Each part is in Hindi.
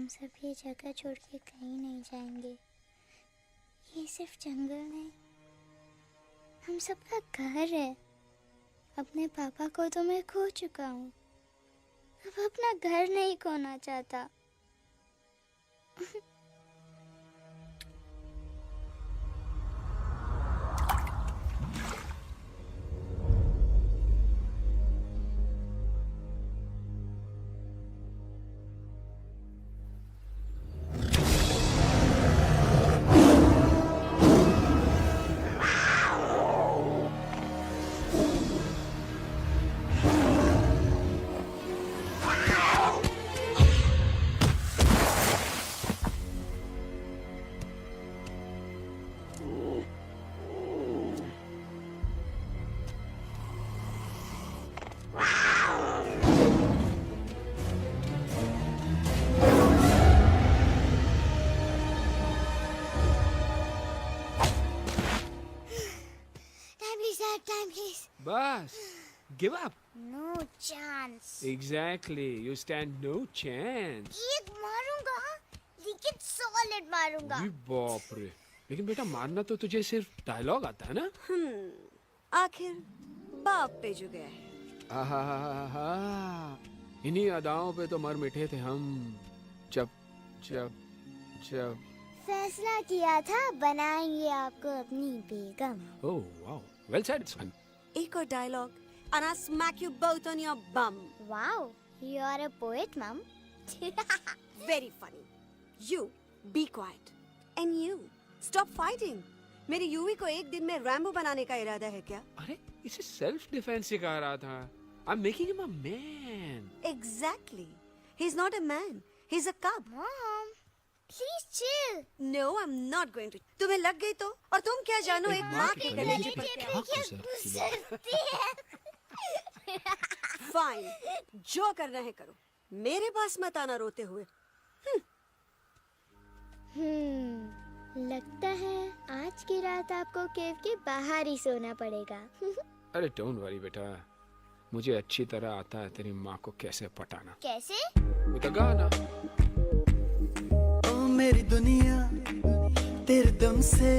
हम सब ये जगह छोड़ के कहीं नहीं जाएंगे। ये सिर्फ जंगल नहीं, हम सबका घर है। अपने पापा को तो मैं खो चुका हूँ, अब अपना घर नहीं खोना चाहता। Time, please. बस, give up. No chance. Exactly, you stand no chance. एक मारूंगा, लेकिन solid मारूंगा। अरे बाप रे, लेकिन बेटा मारना तो तुझे सिर्फ डायलॉग आता है ना? आखिर बाप पे जो गया है। आहा, इन्हीं अदाओं पे तो मर मिटे थे हम जब जब जब फैसला किया था बनाएंगे आपको अपनी बेगम। Oh wow, well said son. एक और dialogue and I'll smack you both on your bum. Wow, you are a poet, mom. Very funny. You be quiet and you stop fighting. मेरी यूवी को एक दिन में रैम्बो बनाने का इरादा है क्या? अरे इसे सेल्फ डिफेंस सिखा रहा था। I'm making him a man. Exactly. He's not a man. He's a cub. Mom, please chill. No, I'm not going to. तुम्हें लग गई तो? और तुम क्या जानो एक माँ के कलेजे पर क्या? गुजरती है। Fine. जो करना है करो। मेरे पास मत आना रोते हुए। लगता है आज की रात आपको केव के बाहर ही सोना पड़ेगा। अरे डोंट वरी बेटा, मुझे अच्छी तरह आता है तेरी माँ को कैसे पटाना। कैसे? वो तो गाना। ओ मेरी दुनिया तेरे दम से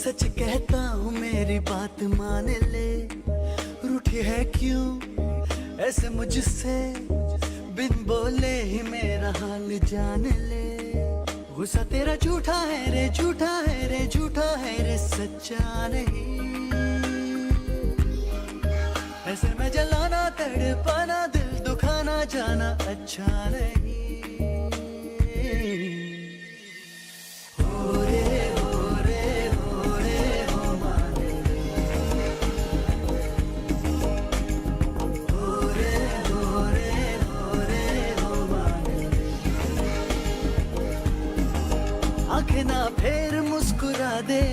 सच कहता हूँ, मेरी बात मान ले। रूठी है क्यों ऐसे मुझसे, बिन बोले ही मेरा हाल जान ले। गुस्सा तेरा झूठा है रे, झूठा है रे, झूठा है रे, सच्चा नहीं। ऐसे में जलाना तड़पाना, दिल दुखाना जाना अच्छा नहीं। हो रे हो रे हो रे हो माने रे। हो रे हो रे हो रे हो माने रे। आँखें ना फेर मुस्कुरा दे,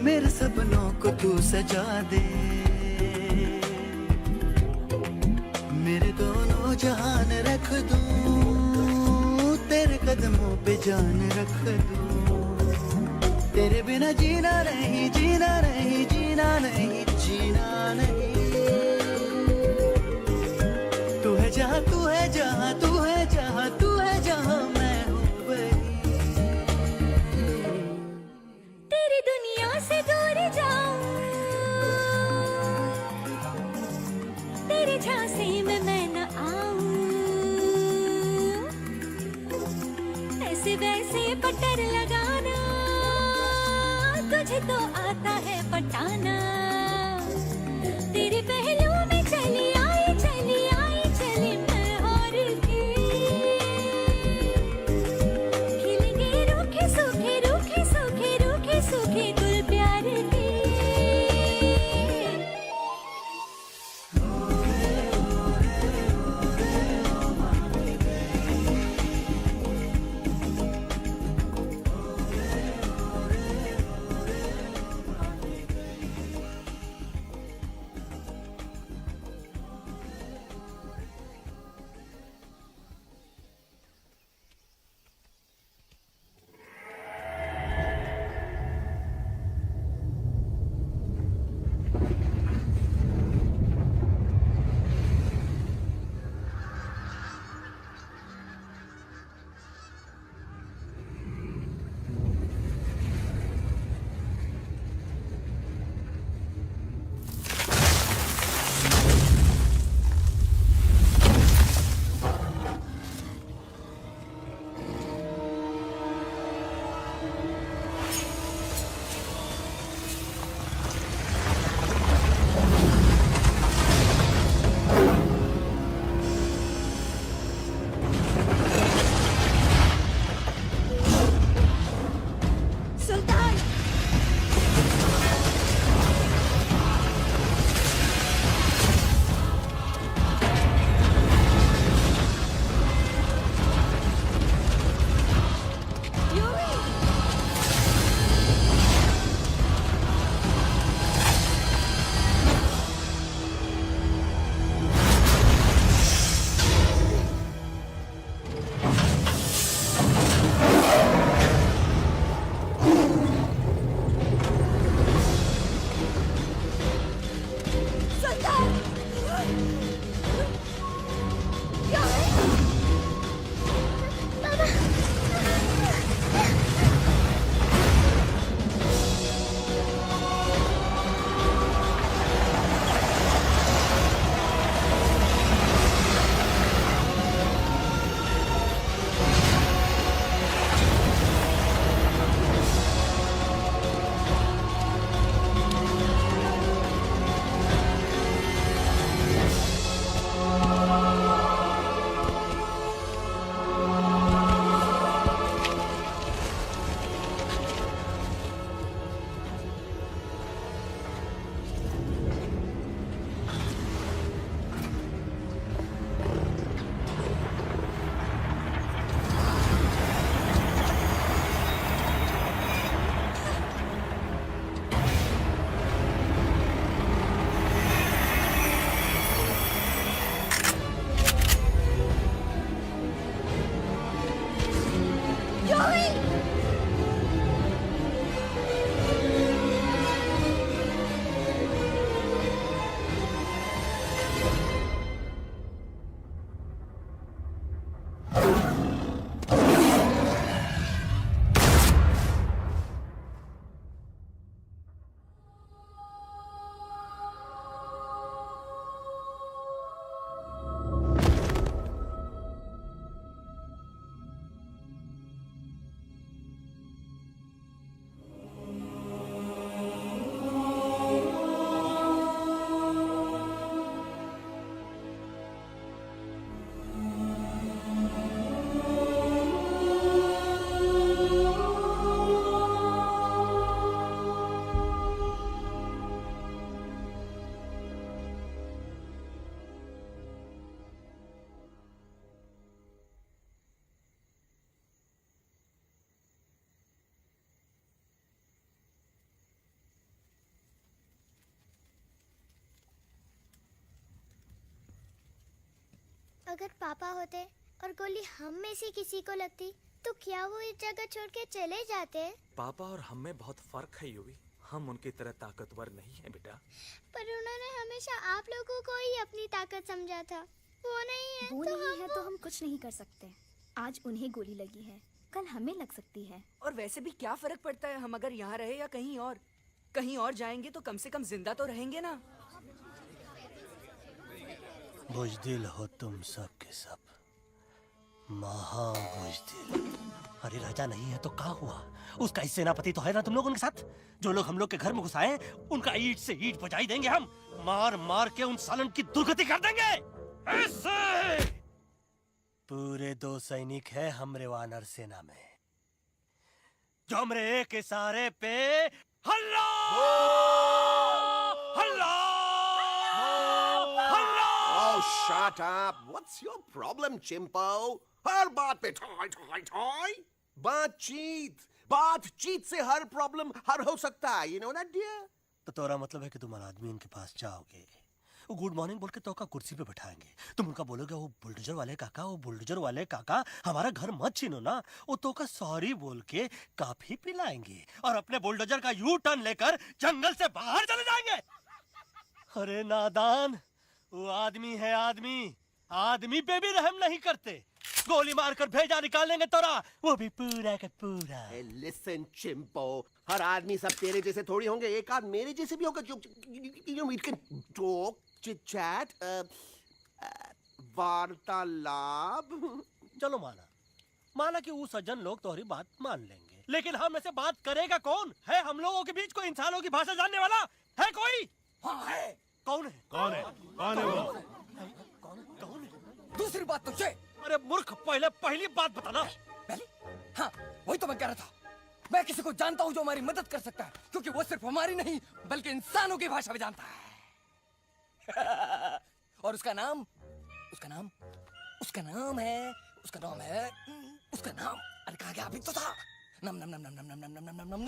मेरे सपनों को तू सजा दे। मेरे दोनों जहान रख दूं, तेरे कदमों पे जान रख दूं। तेरे बिना जीना नहीं, जीना नहीं, जीना नहीं, जीना नहीं। तू है जहाँ, तू है जहाँ, तू है जहाँ, तू है जहाँ, मैं हूँ वही। तेरी दुनिया से दूर जाऊं, तेरे झांसे में मैं न आऊं। ऐसे वैसे पटर लगाना, तुझे तो आता है पटाना। तेरे पहलू में चली आई, चली आई, चली मैं और की। खिलेंगे रूखे सूखे, रूखे सूखे, रूखे सूखे गुल प्यार के। अगर पापा होते और गोली हम में से किसी को लगती तो क्या वो इस जगह छोड़ के चले जाते? पापा और हम में बहुत फर्क है यूवी। हम उनकी तरह ताकतवर नहीं है बेटा। पर उन्होंने हमेशा आप लोगों को ही अपनी ताकत समझा था। वो नहीं है वो तो नहीं है तो हम कुछ नहीं कर सकते। आज उन्हें गोली लगी है, कल हमें लग सकती है। और वैसे भी क्या फर्क पड़ता है हम अगर यहाँ रहे या कहीं और? कहीं और जाएंगे तो कम से कम जिंदा तो रहेंगे ना। बुज़दिल हो तुम सब के सब, महाबुज़दिल। अरे राजा नहीं है तो क्या हुआ? उसका इस सेनापति तो है ना तुम लोग उनके साथ। जो लोग हम लोग के घर में घुसाए उनका ईंट से ईंट बजाई देंगे हम। मार मार के उन सालन की दुर्गति कर देंगे ऐसे। पूरे 2 सैनिक है हमरे वानर सेना में जो हमरे एक इशारे पे हल्ला हल्ला हल्ला। Oh, shut up! What's your problem, Chimpo? हर बात पे ठोय ठोय ठोय। बातचीत से हर प्रॉब्लम हल हो सकता है। You know that, dear? तो तोरा मतलब है कि तुम आदमी उनके पास जाओगे, वो गुड मॉर्निंग बोल के तो का कुर्सी पे बैठाएंगे। तुम उनका बोलोगे वो बुलडोजर वाले काका हमारा घर मत छीनो ना। वो तो का सॉरी बोल के काफी पिलाएंगे और अपने बुलडोजर का यू टर्न लेकर जंगल से बाहर चले जाएंगे। अरे नादान, वो आदमी है आदमी पे भी रहम नहीं करते। गोली मारकर भेजा निकाल लेंगे तोरा, वो भी पूरा का पूरा। Hey, listen, Chimpo. हर आदमी सब तेरे जैसे थोड़ी होंगे, एक आध मेरे जैसे भी होगा। जो we can talk, chit chat, वार्तालाप। चलो माना कि वो सज्जन लोग तुम्हारी बात मान लेंगे, लेकिन हम ऐसे बात करेगा कौन? है हम लोगों के बीच कोई इंसानों की भाषा जानने वाला है कोई? हाँ है। कौन है वो? कौन है? दूसरी बात तो ये। अरे मूर्ख, पहली बात बताना। पहले? हाँ, वही तो मैं कह रहा था। मैं किसी को जानता हूँ जो हमारी मदद कर सकता है, क्योंकि वो सिर्फ हमारी नहीं बल्कि इंसानों की भाषा भी जानता है। और उसका नाम है अरे कहा गया अभी तो था। नम नम नम नम नम नम नम नम नम नम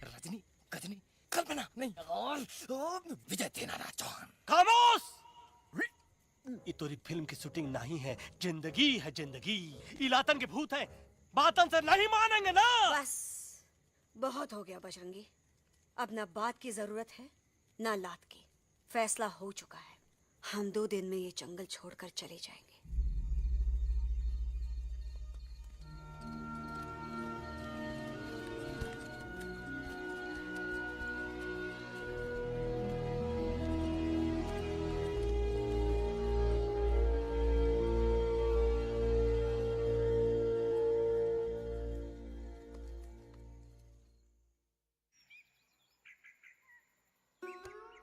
रजनी गजनी कल्पना नहीं और विजय देनाराज चौहान। खामोश! ये तोरी फिल्म की शूटिंग नहीं है, जिंदगी है जिंदगी। इलातन के भूत है, बातन से नहीं मानेंगे ना। बस बहुत हो गया बजरंगी। अब ना बात की जरूरत है ना लात की। फैसला हो चुका है, हम 2 दिन में ये जंगल छोड़कर चले जाएंगे।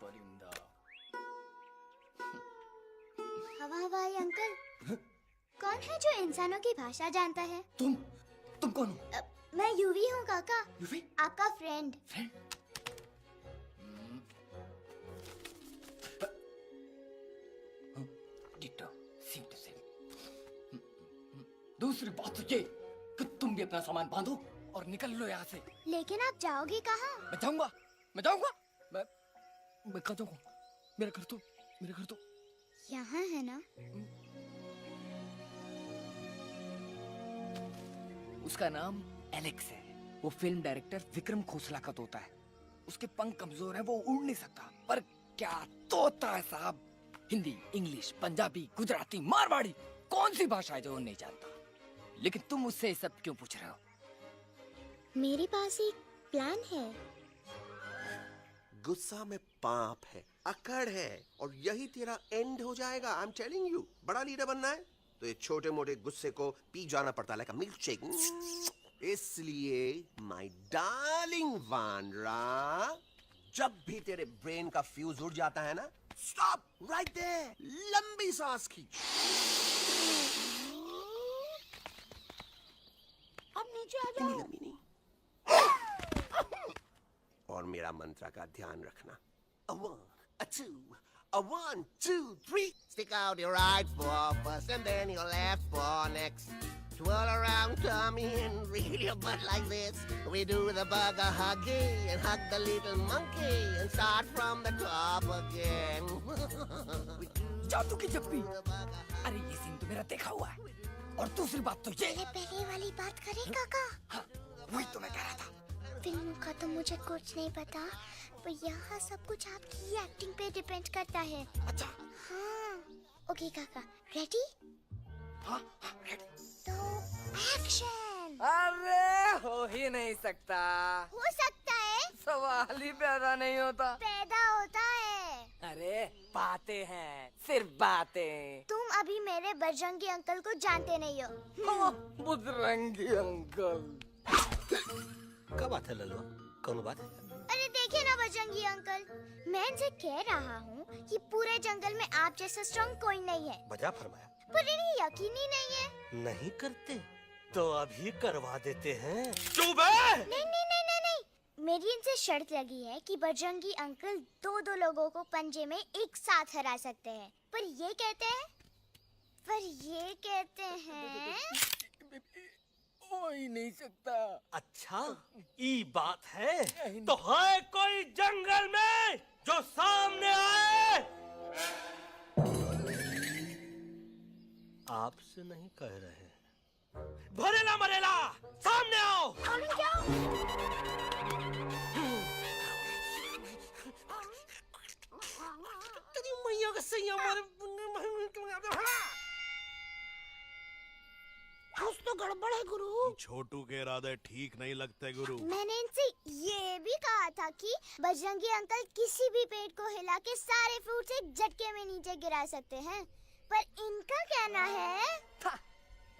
परिंदा। हवा हवाई अंकल, कौन है जो इंसानों की भाषा जानता है? तुम कौन हो? मैं यूवी हूँ काका, यूवी? आपका friend. Friend? Ditto, same to same. दूसरी बात तो ये कि तुम भी अपना सामान बांधो और निकल लो यहाँ से। लेकिन आप जाओगे कहाँ? मैं जाऊंगा। मैं कहाँ जाऊंगा? मेरा घर तो यहाँ है ना? उसका नाम एलेक्स है। वो फिल्म डायरेक्टर विक्रम खोसला का तोता है। उसके पंख कमजोर हैं, वो उड़ नहीं सकता। पर क्या तोता है साहब। हिंदी, इंग्लिश, पंजाबी, गुजराती, मारवाड़ी, कौन सी भाषा है जो वो नहीं जानता। लेकिन तुम मुझसे ये सब क्यों पूछ रहे हो? मेरे पास एक प्लान है। गुस्सा में पाप है, अकड़ है, और यही तेरा एंड हो जाएगा। आई एम टेलिंग यू। बड़ा लीडर बनना है तो ये छोटे मोटे गुस्से को पी जाना पड़ता है, लाइक अ मिल्क शेक। इसलिए माय डार्लिंग वांड्रा, जब भी तेरे ब्रेन का फ्यूज उड़ जाता है ना, स्टॉप राइट देयर, लंबी सांस खींच। अब नीचे आ जाओ। लंबी नहीं, और मेरा मंत्र का ध्यान रखना। A 1, a 2, a 1, 2, 3. Stick out your right paw first and then your left paw next. Twirl around tummy and wriggle your butt like this. We do the bugger huggy and hug the little monkey and start from the top again. जादू की जप्पी। अरे ये सीन तो मेरा देखा हुआ है। और दूसरी बात तो ये। पहले वाली बात करें काका? हाँ, वही तो मैं कह रहा था। फिल्म का तो मुझे कुछ नहीं पता, पर यहाँ सब कुछ आपकी एक्टिंग पे डिपेंड करता है। अच्छा। हाँ। ओके काका, रेडी? हाँ, रेडी। तो एक्शन। अरे हो ही नहीं सकता। हो सकता है। सवाल ही पैदा नहीं होता। पैदा होता है। अरे बातें हैं, सिर्फ बातें। तुम अभी मेरे बजरंगी अंकल को जानते नहीं हो। बजरंगी अंकल। क्या बात है ललुआ? कौन बात है? अरे देखिए ना बजरंगी अंकल, मैं इनसे कह रहा हूँ कि पूरे जंगल में आप जैसा स्ट्रॉन्ग कोई नहीं है। बजा फरमाया। पर इन्हें यकीन ही नहीं है। नहीं करते तो अभी करवा देते हैं। चुप है। नहीं नहीं नहीं नहीं नहीं, मेरी इनसे शर्त लगी है कि बजरंगी अंकल 2-2 लोगों को पंजे में एक साथ हरा सकते हैं। पर ये कहते हैं हो ही नहीं सकता। अच्छा, ये बात है तो है कोई जंगल में जो सामने आए? आपसे नहीं कह रहे। भरेला मरेला, सामने आओ। मैया का सही हमारे कुछ तो गड़बड़ है गुरु। छोटू के इरादे ठीक नहीं लगते गुरु। मैंने इनसे ये भी कहा था कि बजरंगी अंकल किसी भी पेड़ को हिला के सारे फ्रूट्स एक झटके में नीचे गिरा सकते हैं, पर इनका कहना है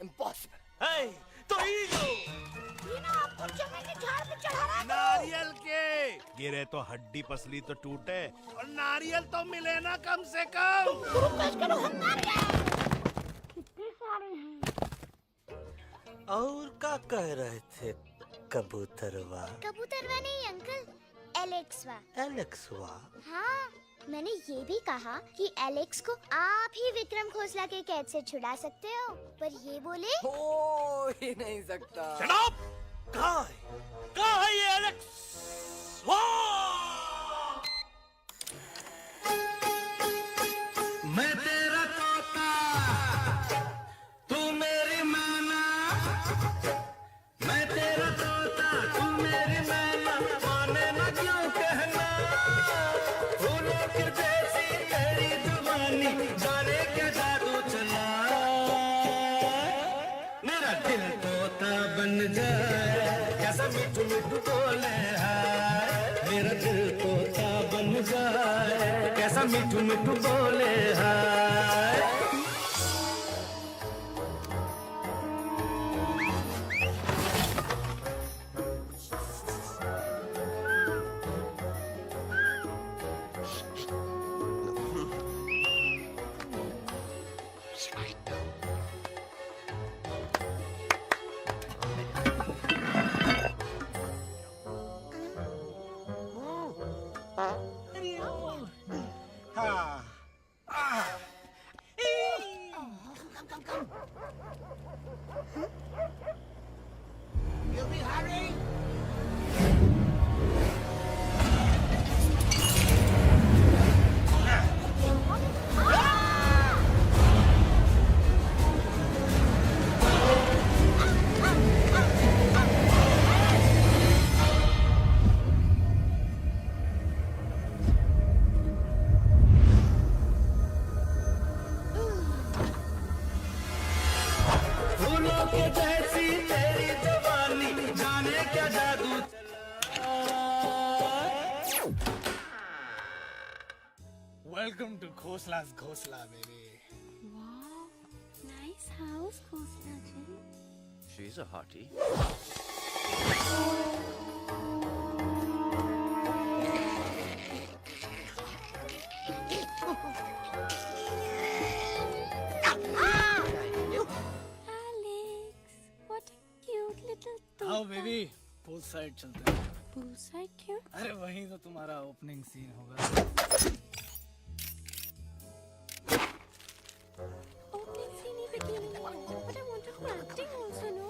इम्पॉसिबल। है तो ये ना आपको चने के झाड़ पे चढ़ा रहा है। नारियल के गिरे तो हड्डी पसली तो टूटे, और नारियल तो मिले ना कम से कम। कितने सारे हैं। और क्या कह रहे थे कबूतरवा? कबूतरवा नहीं अंकल, एलेक्सवा। एलेक्सवा? हाँ, मैंने ये भी कहा कि एलेक्स को आप ही विक्रम खोसला के कैद से छुड़ा सकते हो, पर ये बोले हो ही नहीं सकता। Shut up! कहाँ है ये एलेक्स? मैं तेरा तोता, तू मेरी मैना। मैं तेरा तोता, तू मेरी मैना। माने ना क्यों कहना, फूलों की जैसी मिठू मिठू बोले हाय। फूलों के जैसी तेरी जवानी, जाने क्या जादू Welcome to Khosla's Khosla, baby. Wow, nice house, Khosla ji. She's a hottie. Alex, what a cute little आओ toka. बेबी, पूल साइड चलते हैं। Poolside क्यों? अरे वहीं तो तुम्हारा ओपनिंग सीन होगा। Opening scene ही bikini में है. But I want to do acting also, no?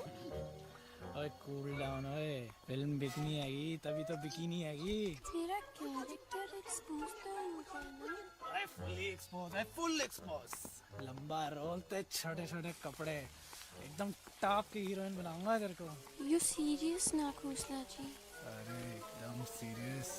ओए कूल डाउन ओए, फिल्म बिकनी आएगी तभी तो बिकिनी आएगी। तेरा character expose तो होगा ना? अरे फुल्ली एक्सपोज है, फुल एक्सपोज। लंबा रोल ते छोटे छोटे कपड़े, एकदम टॉप की हीरोइन बनाऊंगा तेरे को। You serious ना खोसला जी? अरे एकदम सीरियस।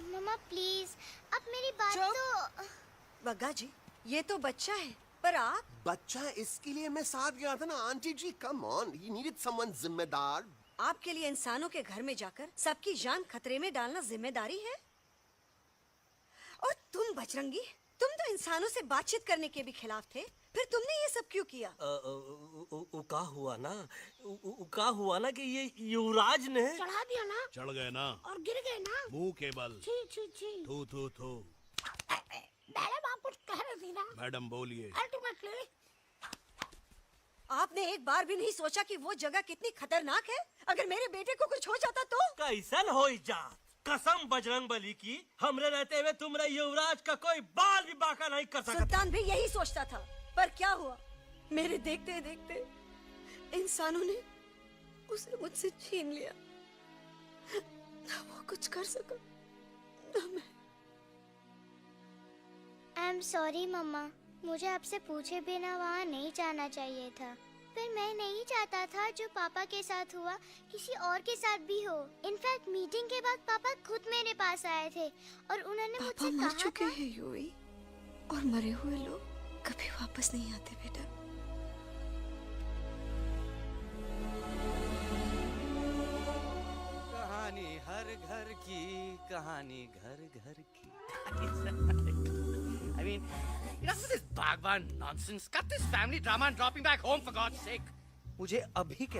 मम्मा प्लीज, अब मेरी बात चुप। तो। बग्गा जी, ये तो बच्चा है, पर आप बच्चा इसके लिए मैं साथ गया था ना aunty ji. Come on, he needed someone जिम्मेदार। आपके लिए इंसानों के घर में जाकर सबकी जान खतरे में डालना जिम्मेदारी है? और तुम बजरंगी, तुम तो इंसानों से बातचीत करने के भी खिलाफ थे, फिर तुमने ये सब क्यों किया? का हुआ ना कि ये युवराज ने चढ़ा दिया ना चढ़ गए ना और गिर गए ना। मुंह के बल। छी छी छी। थू थू थू। मैडम आप कुछ कह रही थी ना? मैडम बोलिए। अल्टीमेटली आपने एक बार भी नहीं सोचा कि वो जगह कितनी खतरनाक है? अगर मेरे बेटे को कुछ हो जाता तो? कैसन हो जात। कसम बजरंग बली की, हमरे रहते हुए तुमरे युवराज का कोई बाल भी बाका नहीं कर सकता। सुल्तान भी यही सोचता था, पर क्या हुआ? मेरे देखते देखते इंसानों ने उसे मुझसे छीन लिया। ना वो कुछ कर सका, ना मैं। आई एम सॉरी मम्मा, मुझे आपसे पूछे बिना वहाँ नहीं जाना चाहिए था। पर मैं नहीं चाहता था जो पापा के साथ हुआ किसी और के साथ भी हो। इनफैक्ट मीटिंग के बाद पापा खुद मेरे पास आए थे और उन्होंने मुझसे कहा था हैं यूवी, और मरे हुए लोग कभी वापस नहीं आते बेटा। कहानी हर घर की, कहानी घर घर की। I mean, enough of this Bhagwan nonsense. Cut this family drama and drop me back home for God's sake. मुझे अभी के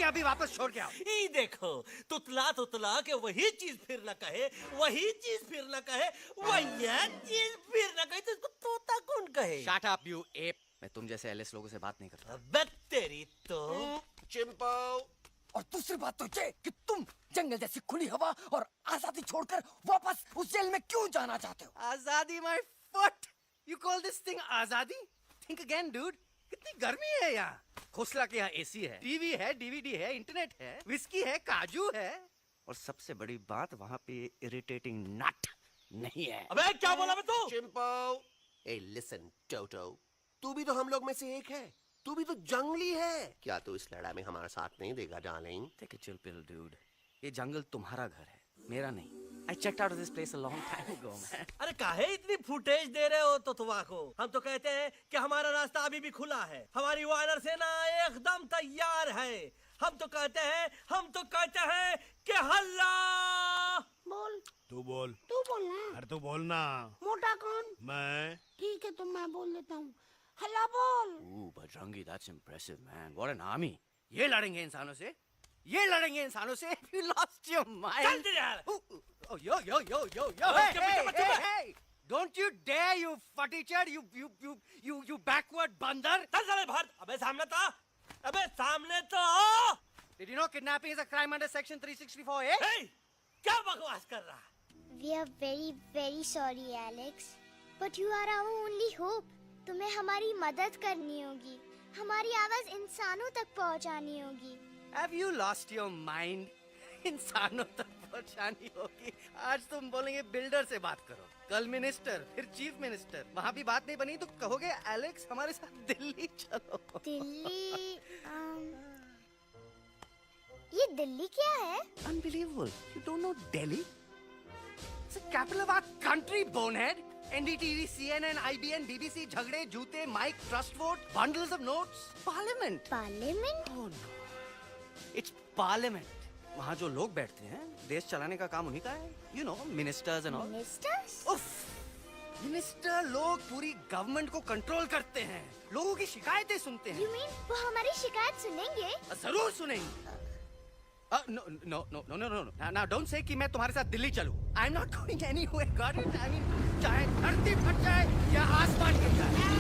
अभी वापस छोड़ के आओ। ई देखो, तुतला के वही चीज फिर न कहे, वही चीज फिर न कहे, वही चीज फिर न कहे, तो इसको तोता कौन कहे? Shut up, you ape. मैं तुम जैसे एलिस लोगों से बात नहीं करता। अबे तेरी तो। चिंपो। और दूसरी बात तो ये कि तुम जंगल जैसी खुली हवा और आजादी छोड़कर वापस उस जेल में क्यों जाना चाहते हो? आजादी my foot. You call this thing आजादी? Think again, dude. कितनी गर्मी है यहाँ। खोसला के यहाँ एसी है, टीवी है, डीवीडी है, इंटरनेट है, विस्की है, काजू है, और सबसे बड़ी बात वहाँ पे इरिटेटिंग नट नहीं है। अबे क्या बोला मैं तू? चिंपो, ए लिसन टोटो, तू भी तो हम लोग में से एक है। तू भी तो जंगली है। क्या तू इस लड़ाई में हमारा साथ नहीं देगा darling? Take a chill pill, dude. ये जंगल तुम्हारा घर है, मेरा नहीं। I checked out of this place a long time ago, man. अरे काहे इतनी फुटेज दे रहे हो तो तुवा को? हम तो कहते हैं कि हमारा रास्ता अभी भी खुला है। हमारी वानर सेना एकदम तैयार है। हम तो कहते हैं कि हल्ला। बोल तू बोल। तू बोलना। अरे तू बोलना। मोटा कौन? मैं। ठीक है तो मैं बोल लेता हूँ। हल्ला बोल। Ooh, Bajrangi, that's impressive, man. What an army. ये लड़ेंगे इंसानों से? ये लड़ेंगे इंसानों से? You lost your mind. चल दे यार। Oh, yo. Hey. Don't you dare, you fatty-chad, you backward बंदर. चल साले बाहर। अबे सामने तो आओ। Did you know kidnapping is a crime under section 364A? Hey, क्या बकवास कर रहा है? We are very, very sorry, Alex. But you are our only hope. तुम्हें हमारी मदद करनी होगी। हमारी आवाज इंसानों तक पहुंचानी होगी। Have you lost your mind? इंसानों तक पहुंचानी होगी। आज तुम बोलेंगे बिल्डर से बात करो, कल मिनिस्टर, फिर चीफ मिनिस्टर। वहाँ भी बात नहीं बनी तो कहोगे एलेक्स हमारे साथ दिल्ली चलो। दिल्ली ये दिल्ली क्या है? Unbelievable. You don't know Delhi? It's the capital of our country, bonehead. NDTV, CNN, IBN, BBC, झगड़े, जूते, mic, trust vote, bundles of notes, parliament. Parliament? Oh no. It's parliament. वहाँ जो लोग बैठते हैं, देश चलाने का काम उन्हीं का है। You know, ministers and all. Ministers? उफ! मिनिस्टर लोग पूरी गवर्नमेंट को कंट्रोल करते हैं, लोगों की शिकायतें सुनते हैं। You mean वो हमारी शिकायत सुनेंगे? जरूर सुनेंगे। No. Now don't say कि मैं तुम्हारे साथ दिल्ली चलूं. I'm not going anywhere. Got it? I mean, चाहे धरती फट जाए या आसमान गिर जाए।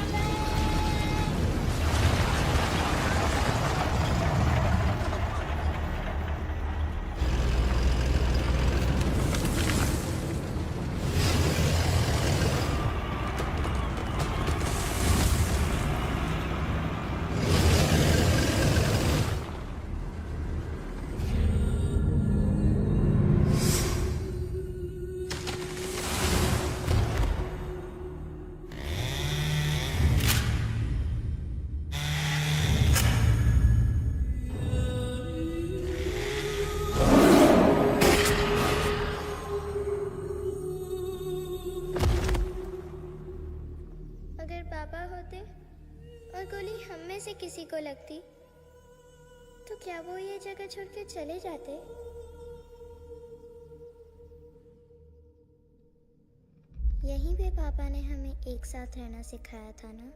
अगर पापा होते और गोली हम में से किसी को लगती तो क्या वो ये जगह छोड़ के चले जाते? यहीं पे पापा ने हमें एक साथ रहना सिखाया था ना।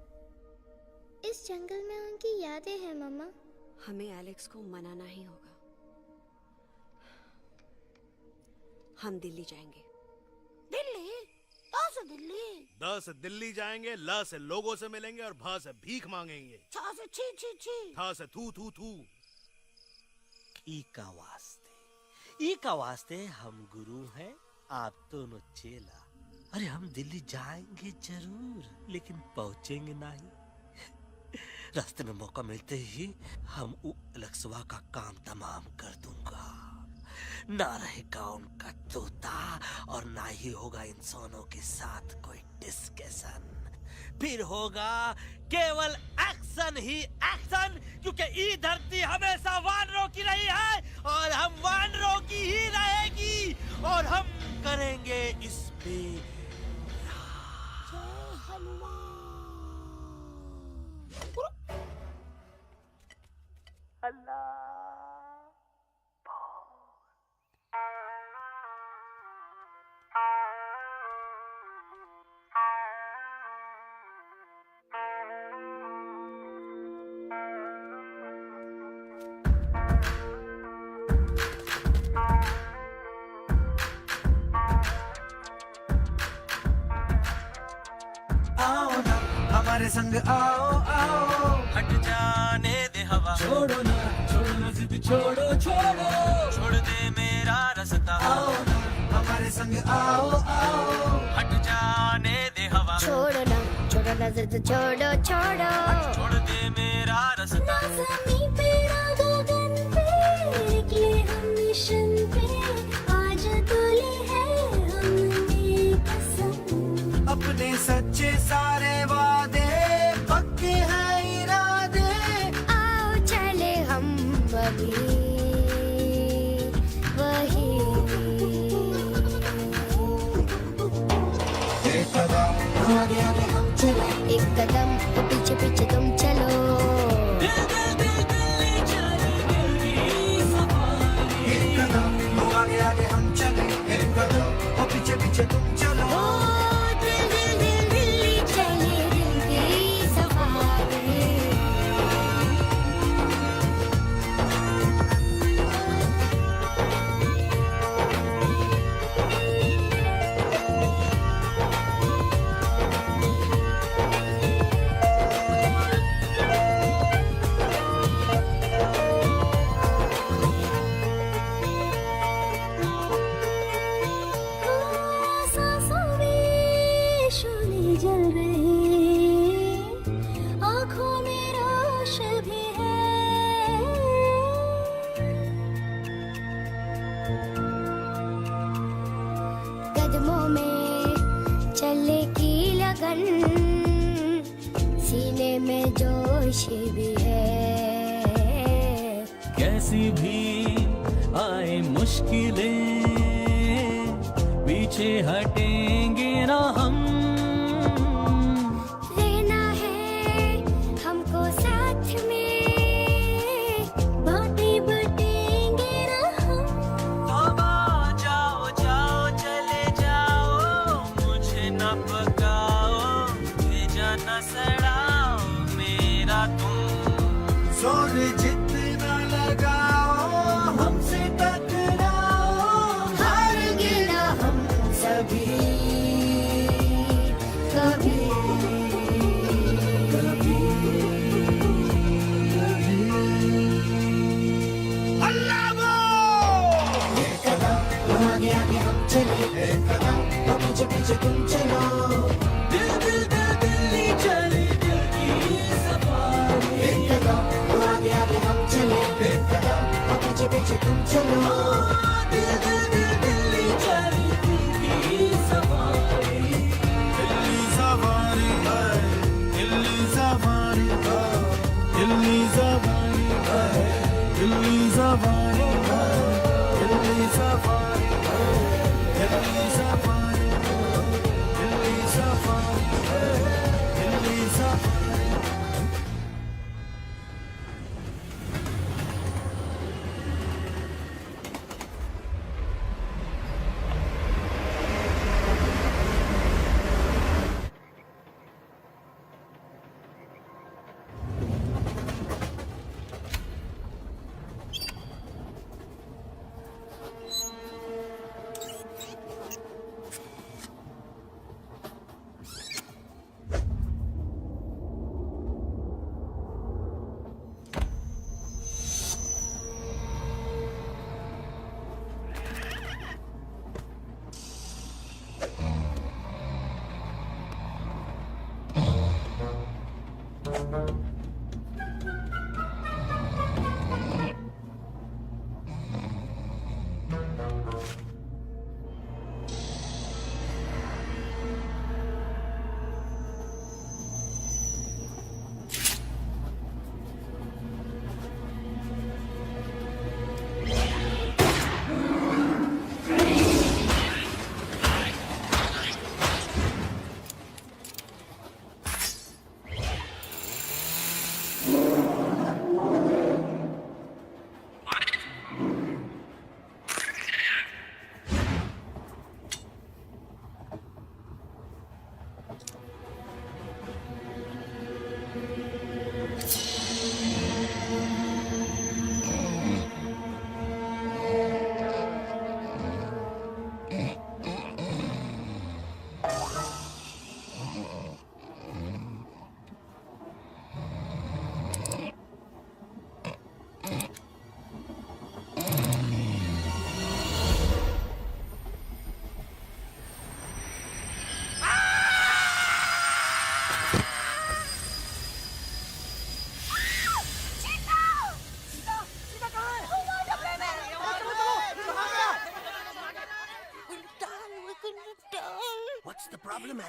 इस जंगल में उनकी यादें हैं मम्मा। हमें एलेक्स को मनाना ही होगा। हम दिल्ली जाएंगे। दिल्ली? कहाँ से दिल्ली? द से दिल्ली जाएंगे, ल से लोगों से मिलेंगे और भ से भीख मांगेंगे। छ से छी छी छी। थ से थू थू थू। ई का वास्ते हम गुरु हैं, आप दोनों चेला। अरे हम दिल्ली जाएंगे जरूर, लेकिन पहुंचेंगे नहीं। रास्ते में मौका मिलते ही हम अलक्सवा का काम तमाम कर दूंगा। ना रहेगा उनका तोता और ना ही होगा इंसानों के साथ कोई डिस्कशन। फिर होगा केवल एक्शन ही एक्शन, क्योंकि ये धरती हमेशा वानरों की रही है और हम वानरों की ही रहेगी और हम करेंगे इस पे आओ ना हमारे संग आओ आओ, हट जाने दे हवा, छोड़ो ना जिद छोड़ो छोड़ दे मेरा रास्ता। आओ ना हमारे संग आओ आओ, हट जाने दे हवा, छोड़ो ना जिद छोड़ो छोड़ दे मेरा रास्ता। ज़मीं पे ना गगन पे निकले हम मिशन पे, आज तुले है हमने अपने सच्चे सारे वादे पक्के हैं इरादे। आओ चले हम अभी वही। एक कदम आगे आगे हम चले, एक कदम तो पीछे पीछे तुम चलो। एक कदम आगे आगे हम चले, एक कदम और पीछे पीछे तुम चलो। ओ दिल दिल दिल दिल्ली चले, दिल की सफारी। सांसों में शोले जल रहे, आँखों में रोश भी है। कदमों में चले की लगन, सीने में जोश भी है। कैसी भी आए मुश्किलें पीछे हटेंगे ना हम। रहना है हमको साथ में, बातें बटेंगे ना हम। जाओ जाओ चले जाओ, मुझे न पकाओ, भेजा न सड़ाओ मेरा तुम। जोर जितना लगाओ हमसे टकराओ, हारेंगे ना हम सभी कभी। एक कदम आगे आगे हम चले, एक कदम और पीछे पीछे तुम चलो। दिल दिल दिल दिल्ली चले, दिल की सफारी। एक कदम आगे आगे हम चले, एक कदम और पीछे पीछे तुम चलो। दिल दिल दिल दिल्ली चले, दिल की सफारी। दिल्ली सफारी है, दिल्ली सफारी है, दिल्ली सफारी है, दिल्ली सफारी है, दिल्ली सफारी है, दिल्ली सफारी है, दिल्ली सफारी है, दिल्ली सफारी।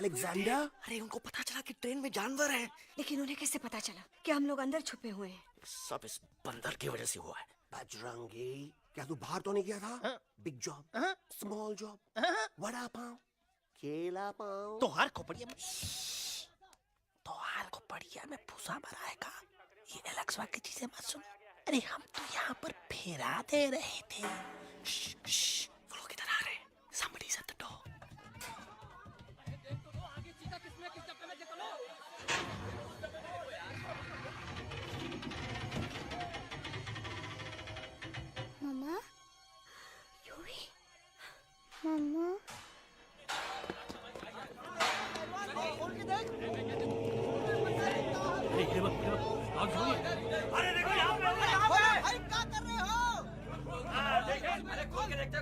अलेक्जेंडर? अरे उनको पता चला कि ट्रेन में जानवर है। लेकिन उन्हें कैसे पता चला कि हम लोग अंदर छुपे हुए हैं? सब इस बंदर की वजह से हुआ है। बजरंगी, क्या तू बाहर तो नहीं गया था? Big job, small job, vada pav, केला पाव। तोहार खोपड़िया में भूसा भराएगा। ये एलेक्सवा की चीजें मत सुन। अरे हम तो यहाँ पर फेरा दे रहे थे। वो लोग इधर आ रहे हैं। Somebody's at the door. मम्मा, मम्मा, अरे देखो यहाँ पे भाई क्या कर रहे हो? अरे खोल के देखते हैं।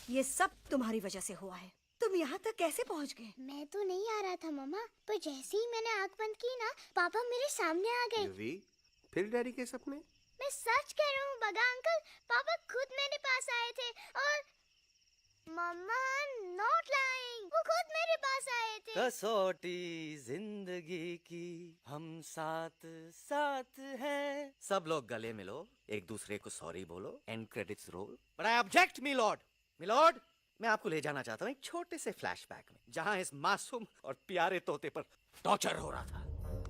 ये सब तुम्हारी वजह से हुआ है। तुम यहाँ तक कैसे पहुँच गए? मैं तो नहीं आ रहा था मम्मा, पर जैसे ही मैंने आँख बंद की ना, पापा मेरे सामने आ गए। युवी, फिर डैडी के सपने? मैं सच कह रहा हूँ बगा अंकल, पापा खुद मेरे पास आए थे और मम्मा नॉट लाइंग, वो खुद मेरे पास आए थे। कसौटी जिंदगी की हम साथ साथ हैं। सब लोग गले मिलो, एक दूसरे को सॉरी बोलो, and credits roll. But I object milord, मैं आपको ले जाना चाहता हूँ एक छोटे से फ्लैशबैक में, जहाँ इस मासूम और प्यारे तोते पर टॉर्चर हो रहा था।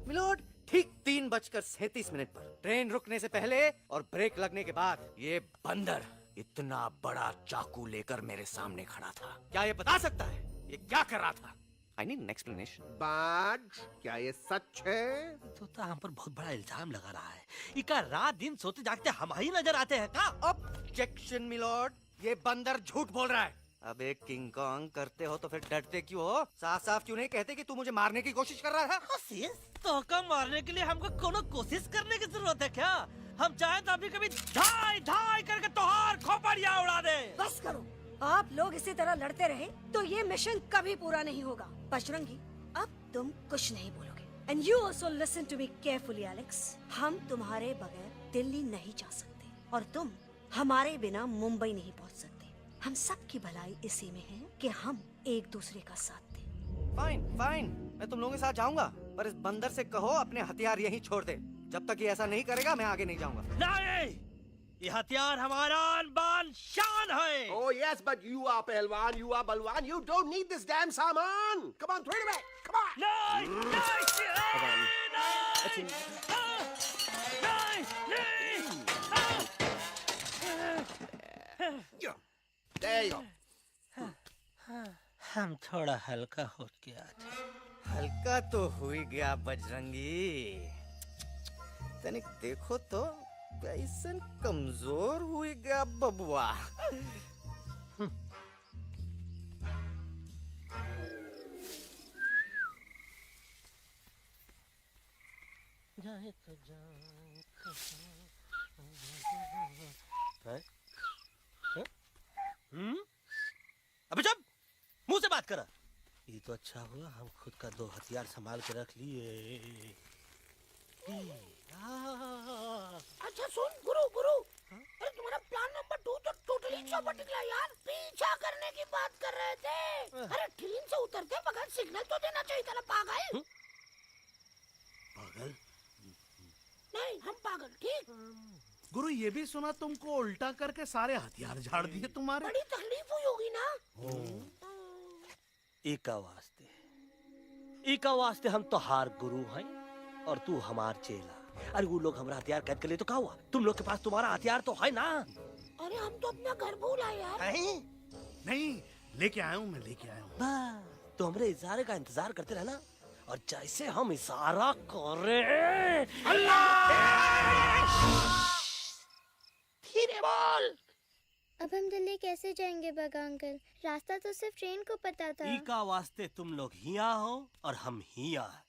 मिलॉर्ड, ठीक 3:37 पर ट्रेन रुकने से पहले और ब्रेक लगने के बाद ये बंदर इतना बड़ा चाकू लेकर मेरे सामने खड़ा था। क्या ये बता सकता है ये क्या कर रहा था? I need an explanation. बाज, क्या ये सच है? तो हम पर बहुत बड़ा इल्जाम लगा रहा है। इका रात दिन सोते जागते हम ही नजर आते हैं का? ऑब्जेक्शन मिलॉर्ड, ये बंदर झूठ बोल रहा है। अब एक किंग कॉन्ग करते हो तो फिर डरते क्यों हो? साफ साफ क्यों नहीं कहते कि तू मुझे मारने की कोशिश कर रहा था? कोशिश? तो का मारने के लिए हमको कोनो कोशिश करने की जरूरत है क्या? हम चाहे तो अभी कभी धाई धाई करके तोहार खोपड़िया उड़ा दे। बस करो, आप लोग इसी तरह लड़ते रहे तो ये मिशन कभी पूरा नहीं होगा। बजरंगी, अब तुम कुछ नहीं बोलोगे। And you also listen to me carefully Alex. हम तुम्हारे बगैर दिल्ली नहीं जा सकते और तुम हमारे बिना मुंबई नहीं पहुंच सकते। हम सब की भलाई इसी में है कि हम एक दूसरे का साथ दें। फाइन, मैं तुम लोगों के साथ जाऊंगा, पर इस बंदर से कहो अपने हथियार यहीं छोड़ दे। जब तक ये ऐसा नहीं करेगा मैं आगे नहीं जाऊंगा। नहीं, ये हथियार हमारा आन-बान शान है। Oh yes, but you are पहलवान, you are बलवान, you don't need this damn सामान. Come on, throw it away. Come on. There you go. हम थोड़ा हल्का हो गया था। हल्का तो हुई गया बजरंगी, तनिक देखो तो कैसन कमजोर हुई गया बबुआ। अबे जब मुंह से बात करा। ये तो अच्छा हुआ हम खुद का 2 हथियार संभाल के रख लिए। अच्छा सुन गुरु, अरे तुम्हारा प्लान नंबर 2 तो टोटली चौपट निकला यार। पीछा करने की बात कर रहे थे। अरे ट्रेन से उतरते बगैर सिग्नल तो देना चाहिए था ना पागल। पागल? नहीं हम पागल, ठीक। गुरु ये भी सुना तुमको उल्टा करके सारे हथियार झाड़ दिए तुम्हारे। बड़ी तकलीफ हुई होगी ना। इका वास्ते हम तो हार गुरु हैं और तू हमार चेला। अरे वो लोग हमारा हथियार कैद कर ले तो क्या हुआ? तुम लोग के पास तुम्हारा हथियार तो है ना। अरे हम तो अपना घर भूल आए यार। नहीं, लेके आया हूँ, मैं लेके आया हूँ। तो हमारे इशारे का इंतजार करते रहना और जैसे हम इशारा करें धीरे बोल। अब हम दिल्ली कैसे जाएंगे बगा अंकल? रास्ता तो सिर्फ ट्रेन को पता था। इका वास्ते तुम लोग हिया हो और हम हिया।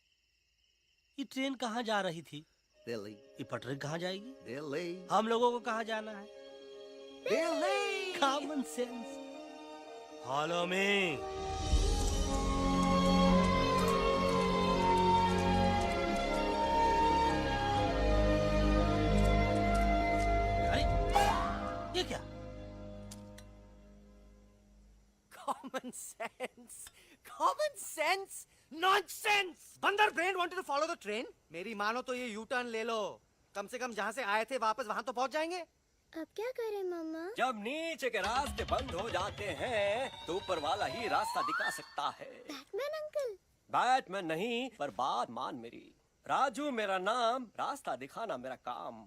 ये ट्रेन कहाँ जा रही थी? दिल्ली। ये पटरी कहाँ जाएगी? दिल्ली। हम लोगों को कहाँ जाना है? Delhi. Common sense. Follow me. अरे ये क्या? Common sense. Common sense. Nonsense. बंदर brain wanted to follow the train. मेरी मानो तो ये यू टर्न ले लो, कम से कम जहाँ से आए थे वापस वहाँ तो पहुँच जाएंगे। अब क्या करें मामा? जब नीचे के रास्ते बंद हो जाते हैं तो ऊपर वाला ही रास्ता दिखा सकता है। Batman uncle. बैटमैन नहीं, पर बात मान मेरी। राजू मेरा नाम, रास्ता दिखाना मेरा काम।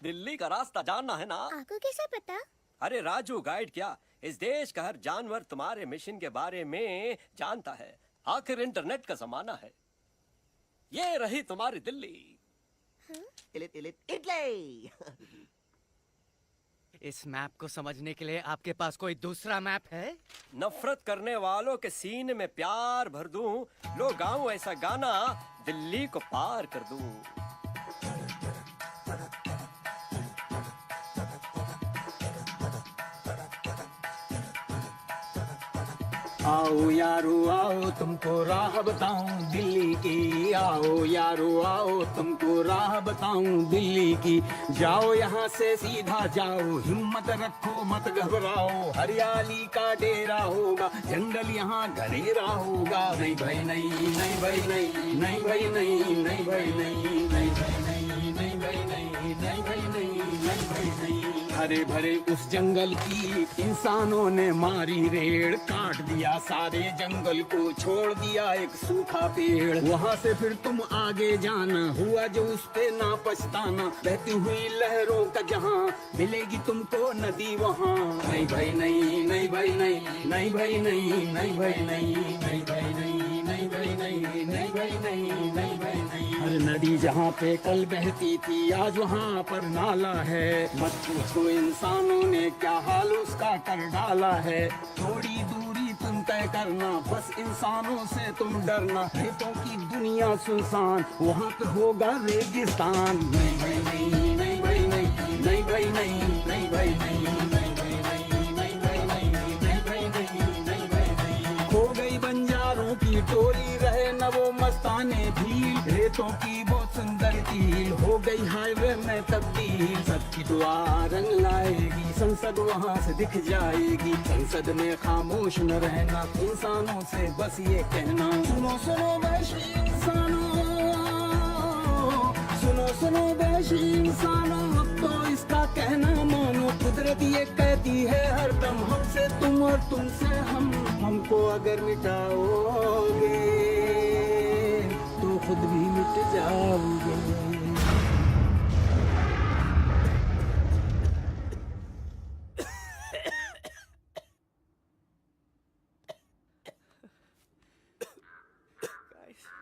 दिल्ली का रास्ता जानना है ना? आपको कैसे पता? अरे राजू गाइड क्या, इस देश का हर जानवर तुम्हारे मिशन के बारे में जानता है। आखिर इंटरनेट का जमाना है। ये रही तुम्हारी दिल्ली। इटली। इस मैप को समझने के लिए आपके पास कोई दूसरा मैप है? नफरत करने वालों के सीने में प्यार भर दूं, लो गाऊं ऐसा गाना, दिल्ली को पार कर दूं। आओ यारो आओ तुमको राह बताऊं दिल्ली की। आओ यारो आओ तुमको राह बताऊं दिल्ली की। जाओ यहाँ से सीधा जाओ, हिम्मत रखो मत घबराओ। हरियाली का डेरा होगा, जंगल यहाँ घनेरा होगा। नहीं भाई नहीं, नहीं भाई नहीं, नहीं भाई नहीं, नहीं भाई नहीं, नहीं भाई नहीं, नहीं भाई नहीं, नहीं भाई नहीं, नहीं भाई नहीं। हरे भरे उस जंगल की इंसानों ने मारी रेड़, काट दिया सारे जंगल को, छोड़ दिया एक सूखा पेड़। वहाँ से फिर तुम आगे जाना, हुआ जो उस पे ना पछताना। बहती हुई लहरों का जहाँ, मिलेगी तुमको नदी वहाँ। नहीं भाई नहीं, नहीं भाई नहीं, नहीं भाई नहीं, नहीं भाई नहीं, नहीं भाई नहीं, नहीं भाई नहीं, नहीं भाई नहीं, नहीं भाई नहीं। हर नदी जहाँ पे कल बहती थी, आज वहाँ पर नाला है। मत पूछो इंसानों ने क्या हाल उसका कर डाला है। थोड़ी दूरी तुम तय करना, बस इंसानों से तुम डरना। खेतों की दुनिया सुनसान, वहाँ पे होगा रेगिस्तान। नहीं भाई नहीं, नहीं भाई नहीं, नहीं भाई नहीं, नहीं भाई नहीं, नहीं भाई नहीं, नहीं भाई नहीं, नहीं भाई नहीं, नहीं भाई नहीं। खो गई बंजारों की टोली, रहे न वो मस्ताने भीड़। रेतों की बहुत सुंदर झील, हो गई हाईवे में तब्दील। सबकी दुआ रंग लाएगी, संसद वहाँ से दिख जाएगी। संसद में खामोश न रहना, इंसानों से बस ये कहना। सुनो सुनो वैशी इंसानों, सुनो सुनो वैशी इंसानों, अब तो इसका कहना मानो। कुदरत ये कहती है हरदम, हमसे तुम और तुमसे हम। हमको अगर मिटाओगे तो खुद भी मिट जाओगे।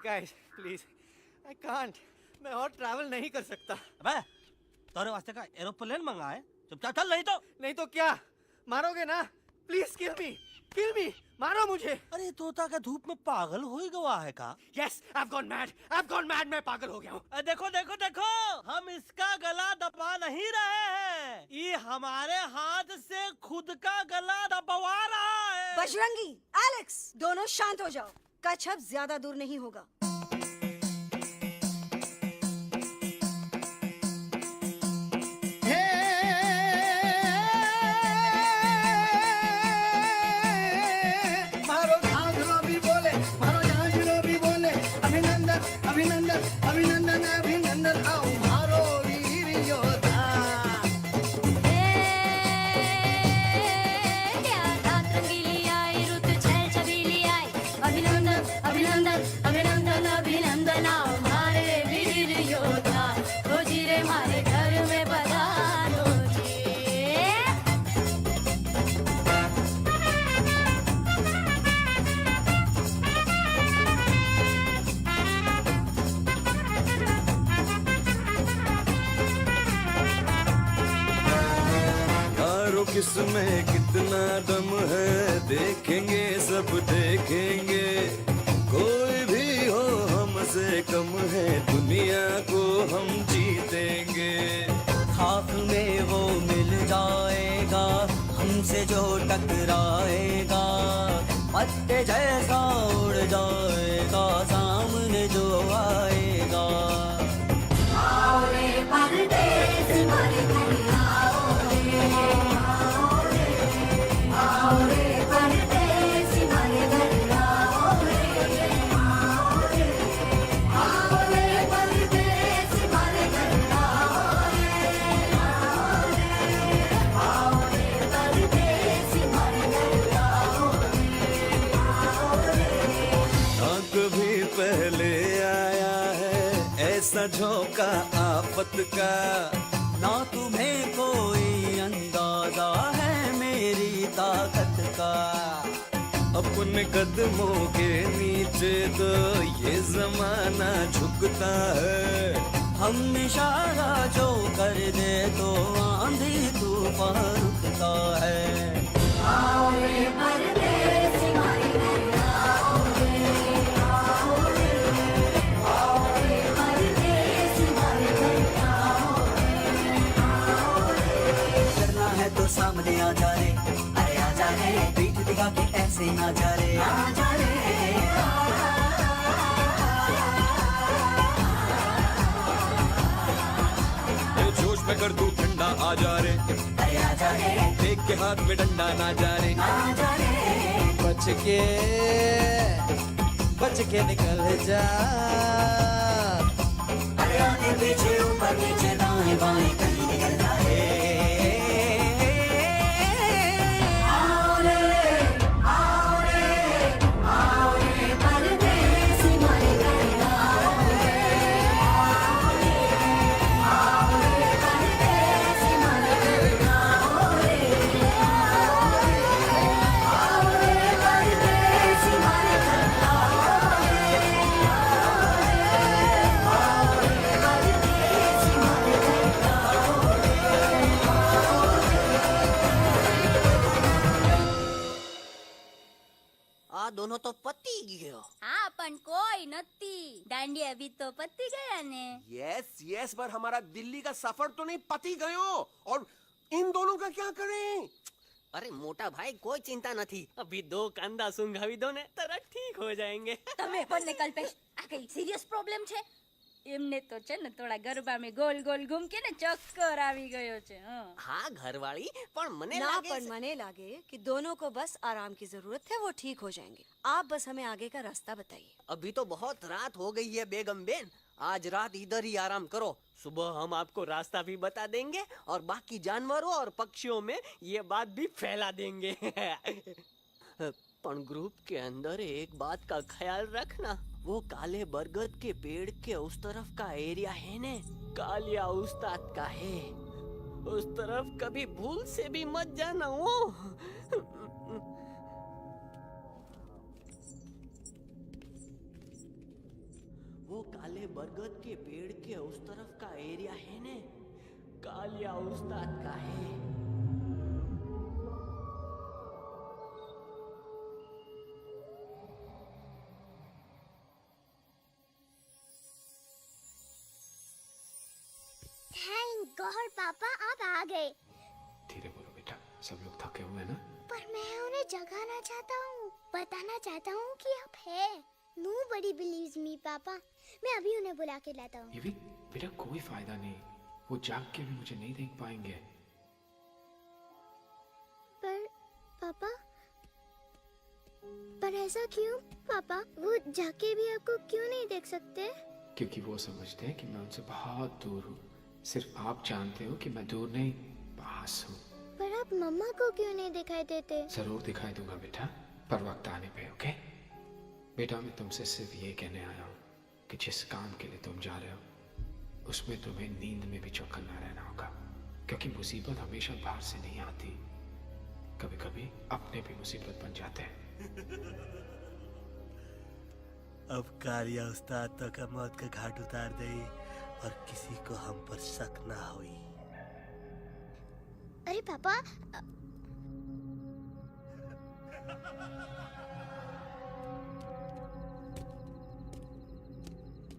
Guys, please, I can't. मैं और ट्रैवल नहीं कर सकता। अबे, तोरे वास्ते का एरोप्लेन मंगा है, चुपचाप चल। नहीं तो क्या मारोगे ना? प्लीज किल मी, मारो मुझे। अरे तोता का धूप में पागल हो ही गवा है का? Yes, I've gone mad, मैं पागल हो गया हूँ। देखो देखो देखो, हम इसका गला दबा नहीं रहे हैं, ये हमारे हाथ से खुद का गला दबवा रहा है। बजरंगी, एलेक्स, दोनों शांत हो जाओ। कच्छप ज्यादा दूर नहीं होगा। मारो झांझरो भी बोले, मारो झांझरो भी बोले। अभिनंदन अभिनंदन अभिनंदन अभिनंदन, आओ मारो वीर योद्धा। अभिनंदन अभिनंदन आओ हमारे वीर योद्धा। ओ जी रे हमारे घर में पधारो जी। यारो किसमें कितना दम है, देखेंगे सब देखेंगे। कोई भी हो हमसे कम है, दुनिया को हम जीतेंगे। खाक में वो मिल जाएगा, हमसे जो टकराएगा। पत्ते जैसा उड़ जाएगा सामने जो आएगा। आओ रे परदेसी मारे घर आओ रे, आओ रे, आओ रे परदेसी मारे घर आओ रे, आओ रे, आओ रे परदेसी मारे घर आओ रे, आओ रे, आओ रे परदेसी मारे घर आओ रे, आओ रे। ना कभी पहले आया है ऐसा झोंका आफत का, ना तुम्हें कोई अंदाजा है मेरी ताकत का। अपने कदमों के नीचे तो ये जमाना झुकता है, हम इशारा जो कर दे तो आंधी तूफान रुकता है। आओ रे परदेसी मारे घर आओ रे, आओ रे, आओ रे परदेसी मारे घर आओ रे, आओ रे। करना है तो सामने आ जा रे, अरे आ जा रे, पीठ दिखा के ऐसे ना जा रे, आ जा रे। जोश में कर तू ठंडा आ जा रे, अरे आ जा रे, देख के हाथ में डंडा ना जा रे, आ जा रे। बच के निकल जा, अरे आगे पीछे ऊपर नीचे दाएं बाएं कहीं निकल जा रे। आओ रे, आओ रे, आओ रे परदेसी मारे घर आओ रे, आओ रे, आओ रे परदेसी मारे घर आओ रे, आओ रे, आओ रे परदेसी मारे घर आओ रे, आओ रे, आओ रे परदेसी मारे घर आओ આ દોનો તો પતી ગયો. હા પણ કોઈ નથી, દાંડિયા બી તો પતી ગયા ને। यस यस, पर हमारा दिल्ली का सफर तो नहीं पति गयो, और इन दोनों का क्या करें? અરે મોટા ભાઈ કોઈ ચિંતા નથી, અભી 2 કાંદા સુંઘાવી દો ને તરત ઠીક હો જાયેંગે. તમે પણ ને કલ્પેશ, આ કઈ સિરિયસ પ્રોબ્લેમ છે? એમને તો છે ને થોડા ગરબામાં ગોલ ગોલ ઘૂમ કે ને ચક્કર આવી ગયો છે। હા ઘરવાળી, પણ મને ना લાગે पर मने लागे कि दोनों को बस आराम की जरूरत है, वो ठीक हो जाएंगे। आप बस हमें आगे का रास्ता बताइए। अभी तो बहुत रात हो गई है बेगम बेन, आज रात इधर ही आराम करो, सुबह हम आपको रास्ता भी बता देंगे और बाकी जानवरों और पक्षियों में ये बात भी फैला देंगे। पण ग्रुप के अंदर एक बात का ख्याल रखना, वो काले बरगद के पेड़ के उस तरफ का एरिया है ने, कालिया उस्ताद का है, उस तरफ कभी भूल से भी मत जाना। वो काले बरगद के पेड़ के उस तरफ का एरिया है ने, कालिया उस्ताद का है। थैंक गॉड पापा आप आ गए। धीरे बोलो बेटा, सब लोग थके हुए हैं ना। पर मैं उन्हें जगाना चाहता हूँ, बताना चाहता हूँ कि आप है। Nobody believes me पापा, मैं अभी उन्हें बुला के लाता हूँ। ये भी बेटा कोई फायदा नहीं, वो जाग के भी मुझे नहीं देख पाएंगे। पापा, पर ऐसा क्यों पापा? वो जाके भी आपको क्यों नहीं देख सकते? क्योंकि वो समझते हैं कि मैं उनसे बहुत दूर हूँ। सिर्फ आप जानते हो कि मैं दूर नहीं, पास हूँ। पर आप मम्मा को क्यों नहीं दिखाई देते? जरूर दिखाई दूंगा बेटा, पर वक्त आने पे। ओके बेटा, मैं तुमसे सिर्फ ये कहने आया हूँ कि जिस काम के लिए तुम जा रहे हो उसमें तुम्हें नींद में भी चौकन्ना रहना होगा, क्योंकि मुसीबत हमेशा बाहर से नहीं आती, कभी कभी अपने भी मुसीबत बन जाते हैं। अब कालिया उस्ताद तो का मौत का घाट उतार दे और किसी को हम पर शक ना होई। अरे पापा,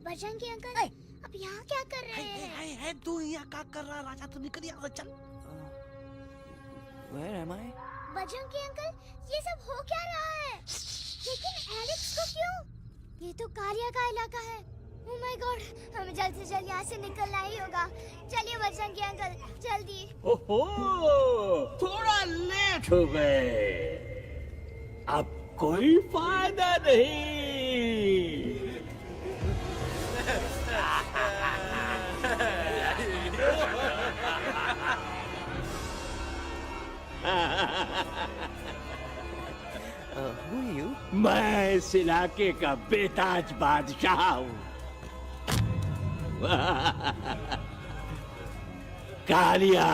बजरंगी अंकल, अब यहाँ क्या कर रहे हैं? है तू यहाँ क्या कर रहा? राजा तू निकल यहाँ से, चल। Where am I? Bajrangi uncle, ये सब हो क्या रहा है? ये तो कालिया का इलाका है। ओह माय गॉड, हमें जल्द से जल्द यहाँ से निकलना ही होगा। चलिए बजरंगी अंकल, जल्दी। ओहो, थोड़ा लेट हो गए। अब कोई फायदा नहीं। Who are you? मैं इस इलाके का बेताज बादशाह हूँ। कालिया,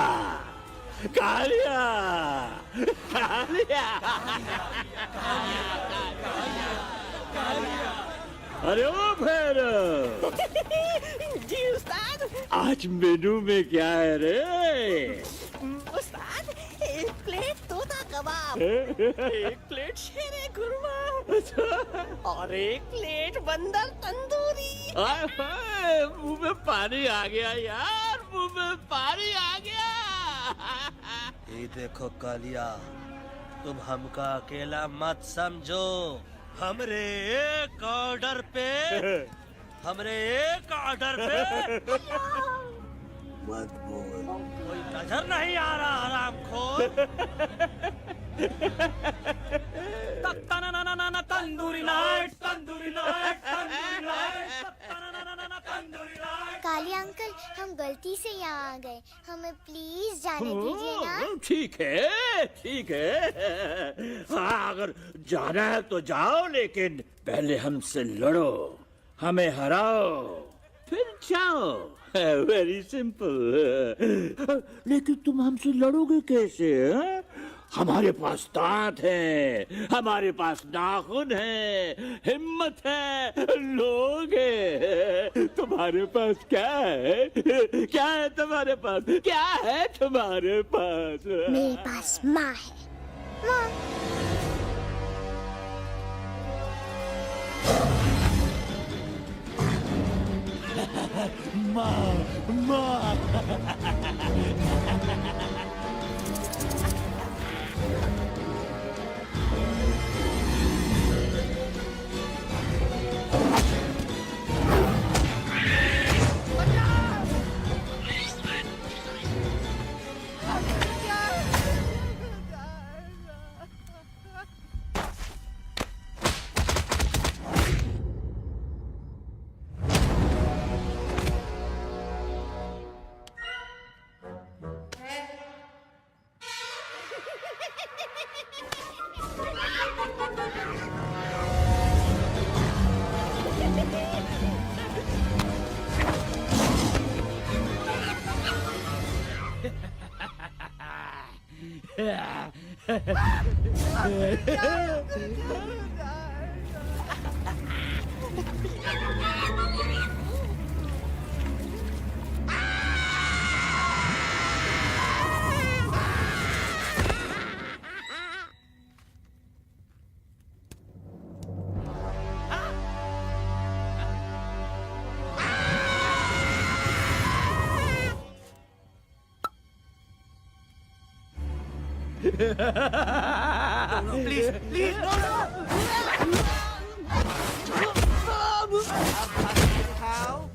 कालिया, कालिया, अरे ओ फिर जी उस्ताद। आज मेनू में क्या है रे? उस्ताद, एक प्लेट तोता कबाब, एक प्लेट शेरे खुरमा और एक प्लेट बंदर तंदूरी। हाय हाय, मुंह में पानी आ गया यार, मुंह में पानी आ गया। ये देखो कालिया, तुम हमका अकेला मत समझो। हमरे एक ऑर्डर पे मत बोल। कोई नजर नहीं आ रहा हरामखोर। Tandoori night, tandoori night, tandoori night, tandoori night. Kalia uncle, हम गलती से यहाँ आ गए, हमें प्लीज जाने दीजिए ना। ठीक है, ठीक है। हाँ, अगर जाना है तो जाओ, लेकिन पहले हमसे लड़ो, हमें हराओ, फिर जाओ। Very simple. लेकिन तुम हमसे लड़ोगे कैसे? हैं? हमारे पास दांत है, हमारे पास नाखून है, हिम्मत है, लोग है। तुम्हारे पास क्या है? क्या है तुम्हारे पास? क्या है तुम्हारे पास? मेरे पास माँ है। माँ। माँ, Please, please, no, no. How?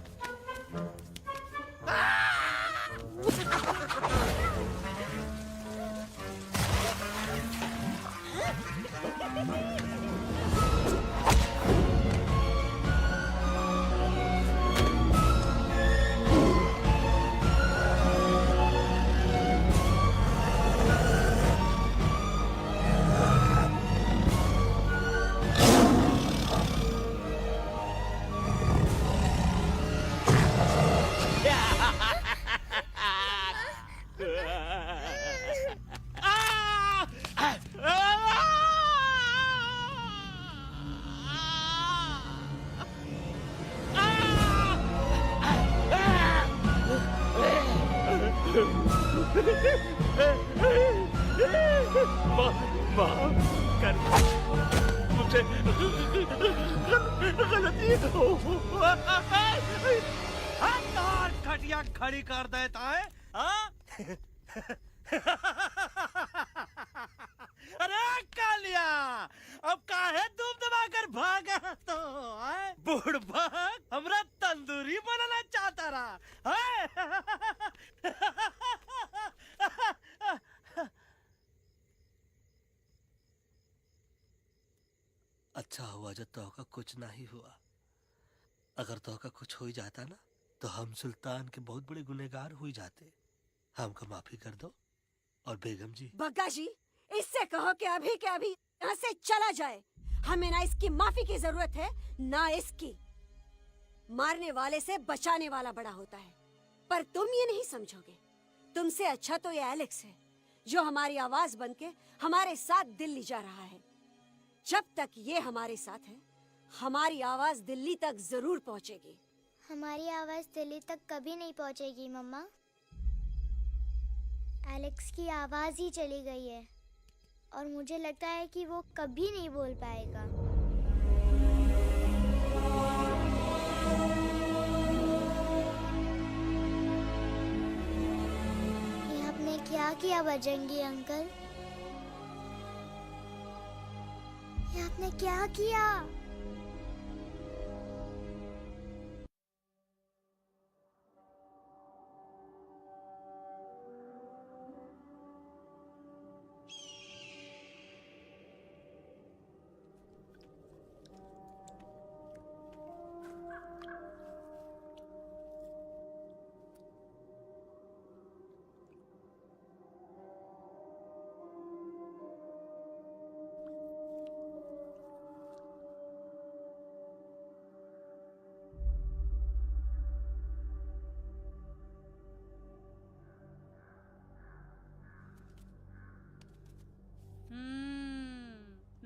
मुझे गलती और खटिया खड़ी कर देता है। अरे कालिया, अब काहे धूप दबाकर भागा तो? बुढ़बा हमरा तंदूरी बनाना चाहता रहा। अच्छा हुआ जो तोहका कुछ नहीं हुआ। अगर तोहका कुछ हो ही जाता ना तो हम सुल्तान के बहुत बड़े गुनहगार हो जाते। हमको माफी कर दो। और बेगम जी, बग्गा जी, इससे कहो कि अभी के अभी यहाँ से चला जाए। हमें ना इसकी माफी की जरूरत है ना इसकी। मारने वाले से बचाने वाला बड़ा होता है, पर तुम ये नहीं समझोगे। तुमसे अच्छा तो ये एलेक्स है जो हमारी आवाज बनके हमारे साथ दिल्ली जा रहा है। जब तक ये हमारे साथ है हमारी आवाज दिल्ली तक जरूर पहुंचेगी। हमारी आवाज दिल्ली तक कभी नहीं पहुंचेगी मम्मा। एलेक्स की आवाज ही चली गई है और मुझे लगता है कि वो कभी नहीं बोल पाएगा। ये आपने क्या किया बजरंगी अंकल? ये आपने क्या किया?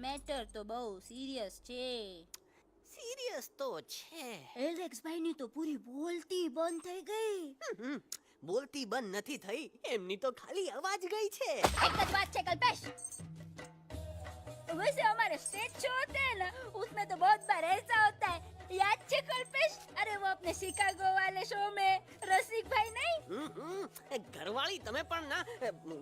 મેટર તો બહુ સિરિયસ છે. સિરિયસ તો છે. એલેક્સ ભાઈની તો પૂરી બોલતી બંધ થઈ ગઈ. બોલતી બંધ નથી થઈ, એમની તો ખાલી અવાજ ગઈ છે. एक જ बात है कल्पेश, वैसे हमारे स्टेज शो होते हैं ना उसमें तो बहुत बार ऐसा होता है, याद है कल्पेश? अरे वो अपने शिकागो वाले शो में रसिक भाई नहीं? घरवाली तमें पण ना,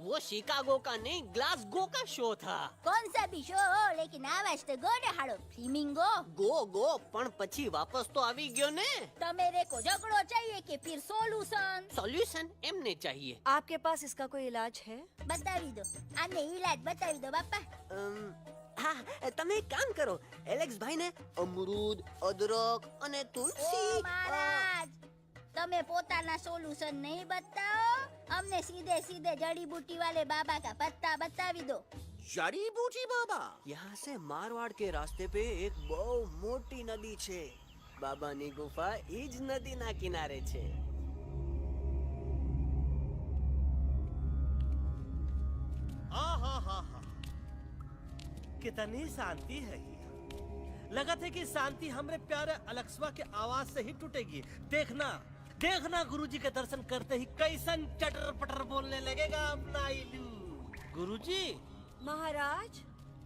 वो शिकागो का नहीं ग्लासगो का शो था. कौन सा भी शो हो लेकिन आवाज तो गो ने हाड़ो फ्लेमिंगो. गो पण પછી વાપસ તો આવી ગયો ને. तमेरे को झगड़ो चाहिए कि फिर सोल्यूशन? सोल्यूशन एमने चाहिए. आपके पास इसका कोई इलाज है? बतावी दो, आने इलाज बतावी दो बापा. હા, તમે એક કામ કરો, એલેક્સ ભાઈને અમરૂદ, અદરક અને તુલસી. ओ महाराज, તમે પોતાના સોલ્યુશન નહીં बताओ, हमने सीधे सीधे जड़ी बूटी वाले बाबा का पत्ता बतावी दो. जड़ी बूटी बाबा? यहाँ से मारवाड़ के रास्ते पे एक बहु मोटी नदी छे. बाबानी गुफा ईज नदी ना किनारे छे. कितनी शांति है ये। लगा था कि शांति हमरे प्यारे अलेक्सवा के आवाज से ही टूटेगी। देखना देखना गुरुजी के दर्शन करते ही कैसन चटर पटर बोलने लगेगा अपना इलू। गुरुजी। महाराज।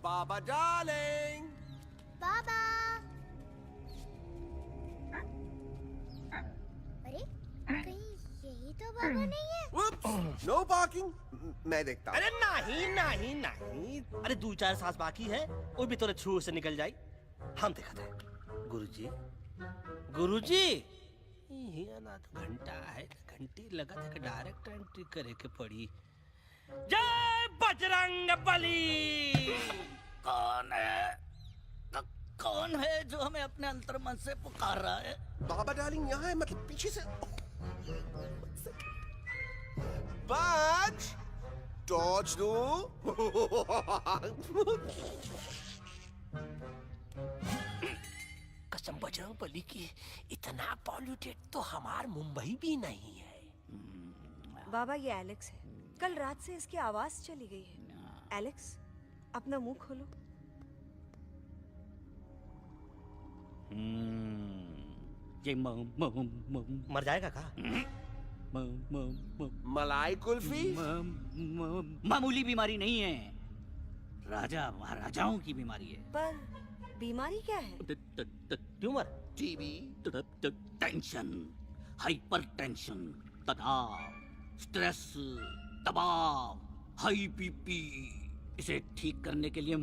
बाबा डार्लिंग। बाबा। अरे कहीं यही तो बाबा नहीं है? नो पार्किंग, मैं देखता हूँ। अरे नहीं नहीं नहीं, अरे 2-4 सांस बाकी है, वो भी तोरे छू से निकल जाए। हम देखा था गुरुजी। गुरुजी ये ना तो घंटा है, घंटी लगा था कि डायरेक्ट एंट्री करे के पड़ी। जय बजरंग बली। कौन है? कौन है जो हमें अपने अंतर्मन से पुकार रहा है? बाबा डार्लिंग यहाँ है, मतलब पीछे से। बाज टॉर्च दो। कसम बजरंग बली की, इतना पॉल्यूटेड तो हमार मुंबई भी नहीं है। बाबा ये एलेक्स है, कल रात से इसकी आवाज चली गई है। एलेक्स अपना मुंह खोलो। ये मर जाएगा का? मलाई कुल्फी? मामूली बीमारी नहीं है, राजा महाराजाओं की बीमारी है। पर बीमारी क्या है? Tumour, TB, tension, hyper tension, तनाव, स्ट्रेस, दबाव, हाई बीपी। इसे ठीक करने के लिए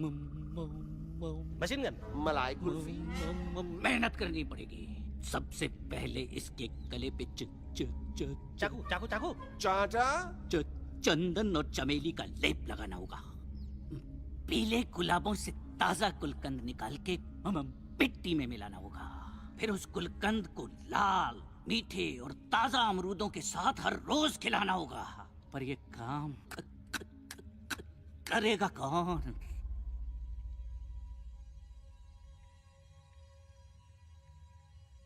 मशीन गन। मलाई कुल्फी। मेहनत करनी पड़ेगी। सबसे पहले इसके गले पे चाकू चाकू चाकू चाचा चंदन और चमेली का लेप लगाना होगा। पीले गुलाबों से ताजा गुलकंद निकाल के मिट्टी में मिलाना होगा। फिर उस गुलकंद को लाल, मीठे और ताजा अमरूदों के साथ हर रोज खिलाना होगा। पर ये काम करेगा कौन?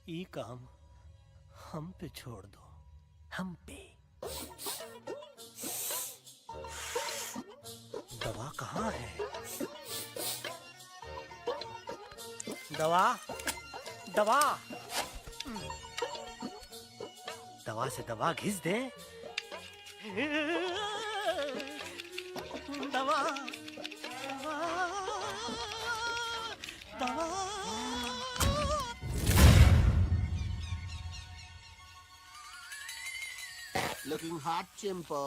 ये काम हम पे छोड़ दो, हम पे। दवा कहाँ है? दवा दवा दवा से दवा घिस दे। दवा दवा Looking hot, Chimpo.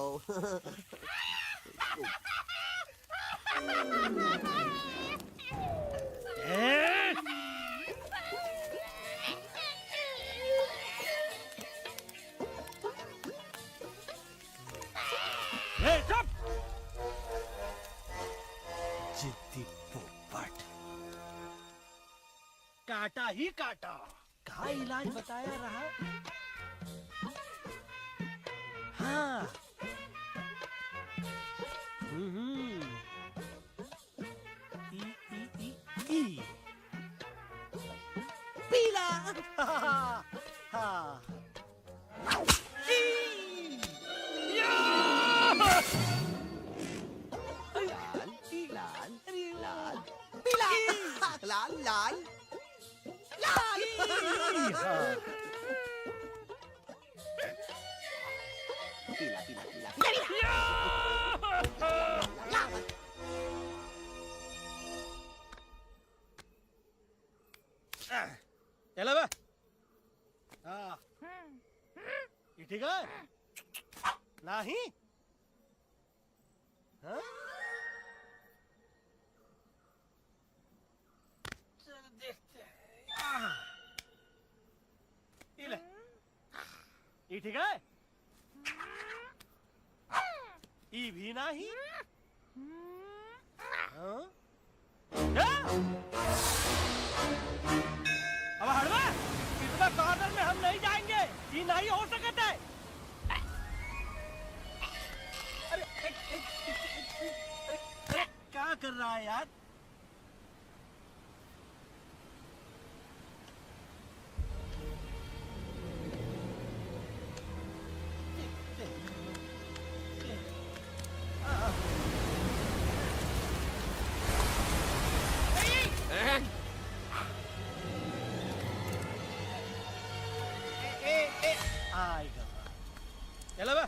जिद्दी पोपट। काटा ही काटा। का इलाज बताया रहा? हाँ। ई। पीला। हाँ। लाल लाल पीला पीला पीला चलो बे। हाँ। ये ठीक है? नहीं? हाँ? चलो देखते हैं। ये ले। ये ठीक है? ये भी नहीं? हाँ? अब हड़वा, इतना कॉर्नर में हम नहीं जाएंगे। ये नहीं हो सकता है। अरे क्या कर रहा है यार? आएगा। चलो बे।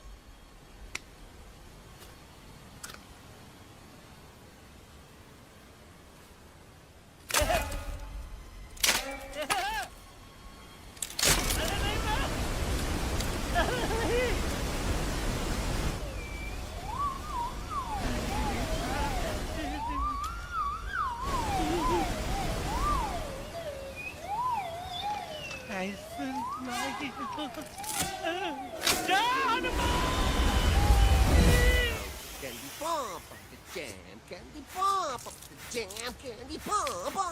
Candy pop up the jam, candy pop up the jam, candy pop up.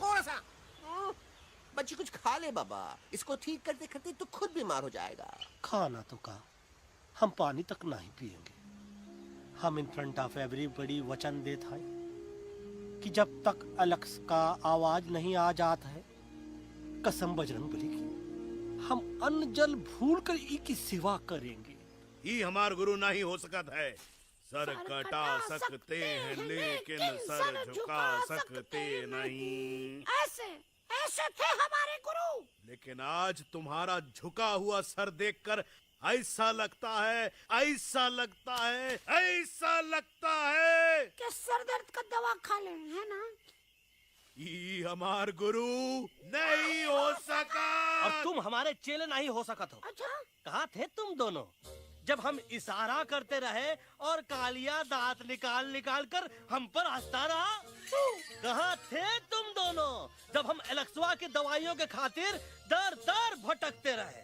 कौन सा? बच्ची कुछ खा ले बाबा। इसको ठीक करते करते तो खुद बीमार हो जाएगा। खाना तो का, हम पानी तक नहीं पिएंगे। हम इन फ्रंट ऑफ एवरीबॉडी वचन देता है कि जब तक अलक्स का आवाज नहीं आ जाता है, कसम बजरंगबली की, हम अन्न जल भूल कर ई की सेवा करेंगे। ये हमार गुरु नहीं हो सकता है। सर कटा सकते हैं लेकिन सर झुका सकते नहीं। ऐसे ऐसे थे हमारे गुरु। लेकिन आज तुम्हारा झुका हुआ सर देखकर ऐसा लगता है, ऐसा लगता है, ऐसा लगता है कि सर दर्द का दवा खा ले, है ना? ये हमार गुरु नहीं हो सका। और तुम हमारे चेले नहीं हो सका तो। अच्छा? कहाँ थे तुम दोनों? जब हम इशारा करते रहे और कालिया दांत निकाल निकाल कर हम पर हंसता रहा? कहाँ थे तुम दोनों जब हम एलेक्सवा की दवाइयों के खातिर दर दर भटकते रहे?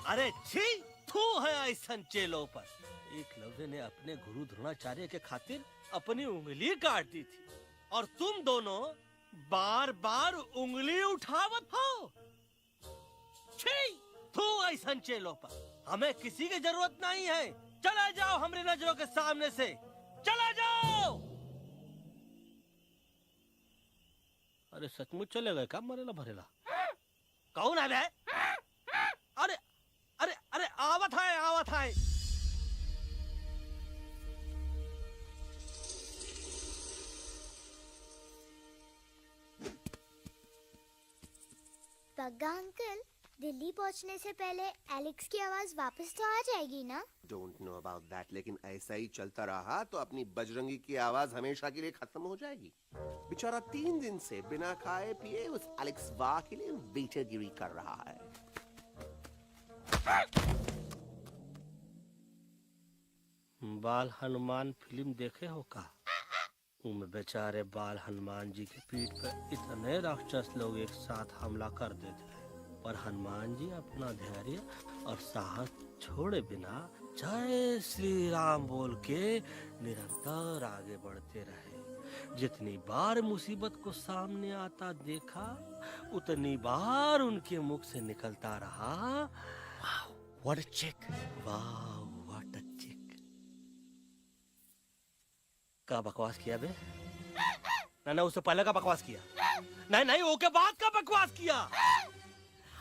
अरे छी, थू है ऐसन चेलों पर। एकलव्य ने अपने गुरु द्रोणाचार्य के खातिर अपनी उंगली काट दी थी और तुम दोनों बार बार उंगली उठावत हो। छी, थू ऐसन चेलों पर। हमें किसी की जरूरत नहीं है। चले जाओ हमारी नजरों के सामने से, चले जाओ। अरे सचमुच चले गए क्या? मरेला भरेला कौन है बे? अरे अरे अरे आवत है, आवत है। पग्गा अंकल, दिल्ली पहुंचने से पहले एलेक्स की आवाज वापस तो आ जाएगी ना? डोंट नो अबाउट दैट, लेकिन ऐसा ही चलता रहा तो अपनी बजरंगी की आवाज हमेशा के लिए खत्म हो जाएगी। बेचारा 3 दिन से बिना खाए पिए उस एलेक्स वाह के लिए वेटरगिरी कर रहा है। बाल हनुमान फिल्म देखे हो का? उनमें बेचारे बाल हनुमान जी की पीठ पर इतने राक्षस लोग एक साथ हमला कर देते हैं, पर हनुमान जी अपना धैर्य और साहस छोड़े बिना जय श्री राम बोल के निरंतर आगे बढ़ते रहे। जितनी बार मुसीबत को सामने आता देखा, उतनी बार उनके मुख से निकलता रहा, व्हाट अ चिक, वाह व्हाट अ चिक। का बकवास किया बे? ना उससे पहले का बकवास किया? नहीं नहीं, वो के बाद का बकवास किया।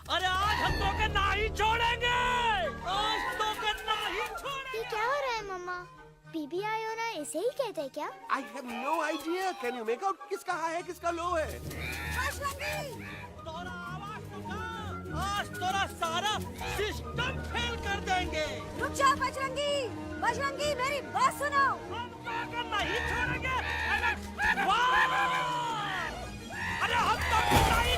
अरे आज हम तो के नहीं छोड़ेंगे, आज तो के नहीं छोड़ेंगे। ये क्या हो रहा है मम्मा? बीबी आयोना ऐसे ही कहते हैं क्या? I have no idea. Can you make out किसका हाई है किसका लो है? तोरा आवाज सुना, आज तोरा सारा सिस्टम फेल कर देंगे। रुक जा बजरंगी, बजरंगी मेरी बात सुनो। नहीं छोड़ेंगे। अरे हम तो नहीं।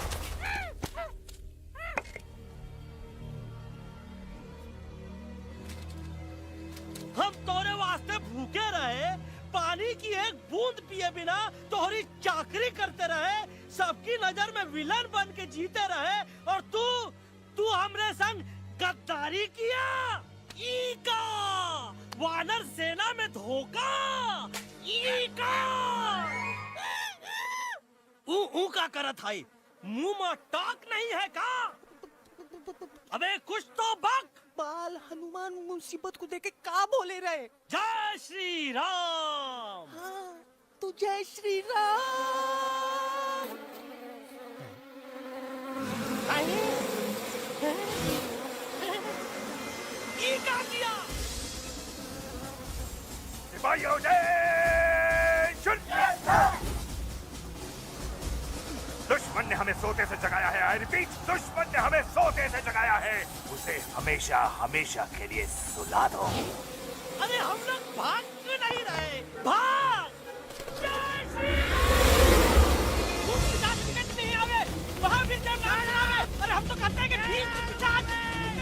हम तोरे वास्ते भूखे रहे, पानी की एक बूंद पिए बिना तोहरी चाकरी करते रहे, सबकी नजर में विलन बन के जीते रहे, और तू हमरे संग गद्दारी किया। ईका वानर सेना में धोखा। ईका ऊ का करत है? मुंह में टाक नहीं है का? अबे कुछ तो बक। बाल हनुमान मुसीबत को देखे का बोले रहे? जय श्री राम। हाँ, तो जय श्री राम। ये क्या किया? सिपाहियों दुश्मन ने हमें सोते से जगाया है। आई रिपीट, दुश्मन ने हमें सोते से जगाया है। उसे हमेशा हमेशा के लिए सुला दो। अरे हम लोग भाग क्यों नहीं रहे? भाग! जय श्री राम। नहीं आवे, वहाँ भी जब नहीं आवे। अरे हम तो कहते हैं कि ठीक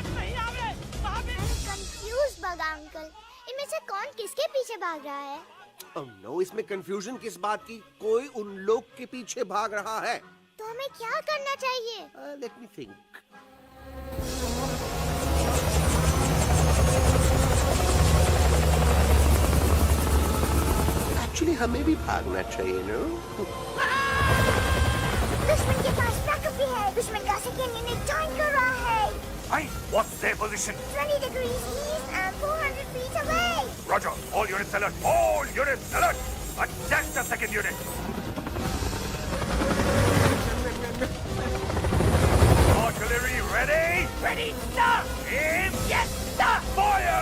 नहीं आवे, वहाँ भी। कंफ्यूज बगा अंकल, इनमें से कौन किसके पीछे भाग रहा है? नो, इसमें कंफ्यूजन किस बात की? कोई उन लोग के पीछे भाग रहा है। तो हमें क्या करना चाहिए? Let me think. एक्चुअली हमें भी भागना चाहिए, नो? दुश्मन के पास बैकअप भी है। दुश्मन का सेकेंड यूनिट जॉइन कर रहा है। Hey, what's their position? 20 degrees east and 400 feet away. Roger, all units alert. All units alert. Attack the second unit. Artillery ready? Ready, sir. Aim. Yes, sir. Fire!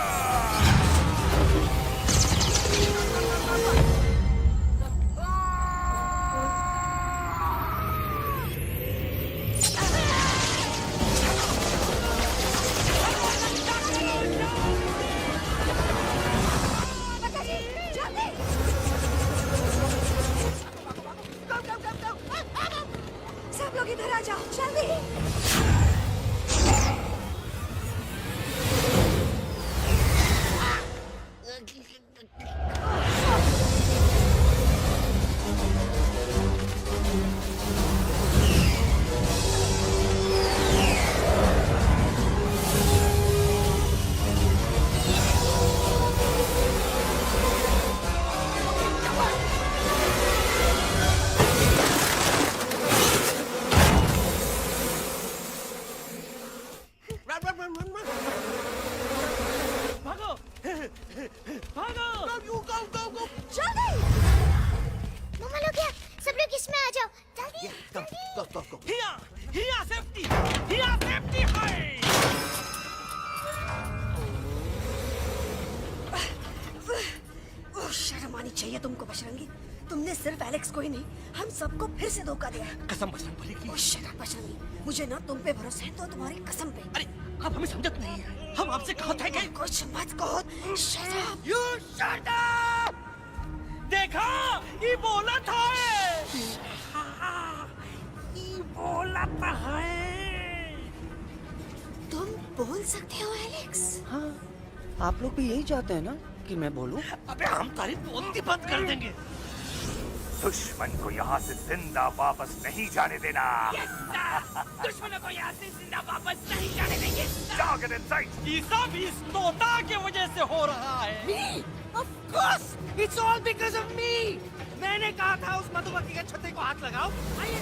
Bajrangi, तुमने सिर्फ एलेक्स को ही नहीं, हम सबको फिर से धोखा दिया है। कसम बजरंग बली की। बजरंगी, मुझे ना तुम पे भरोसा है तो तुम्हारी कसम पे। अरे आप हमें समझत नहीं है, हम आपसे कहा था कि कुछ मत कहो। Shut up! You shut up! देखा, ये बोला था। ये बोला था है। तुम बोल सकते हो एलेक्स? हाँ, आप लोग भी यही चाहते हैं ना कि मैं बोलूं? अबे हम तारीफ बोलती बंद कर देंगे। दुश्मन को यहाँ से जिंदा वापस नहीं जाने देना। दुश्मनों को यहाँ से जिंदा वापस नहीं जाने देंगे। Target in sight. ये सब इस तोता के वजह से हो रहा है। Me? Of course! It's all because of me! मैंने कहा था उस मधुमक्खी के छत्ते को हाथ लगाओ। आइए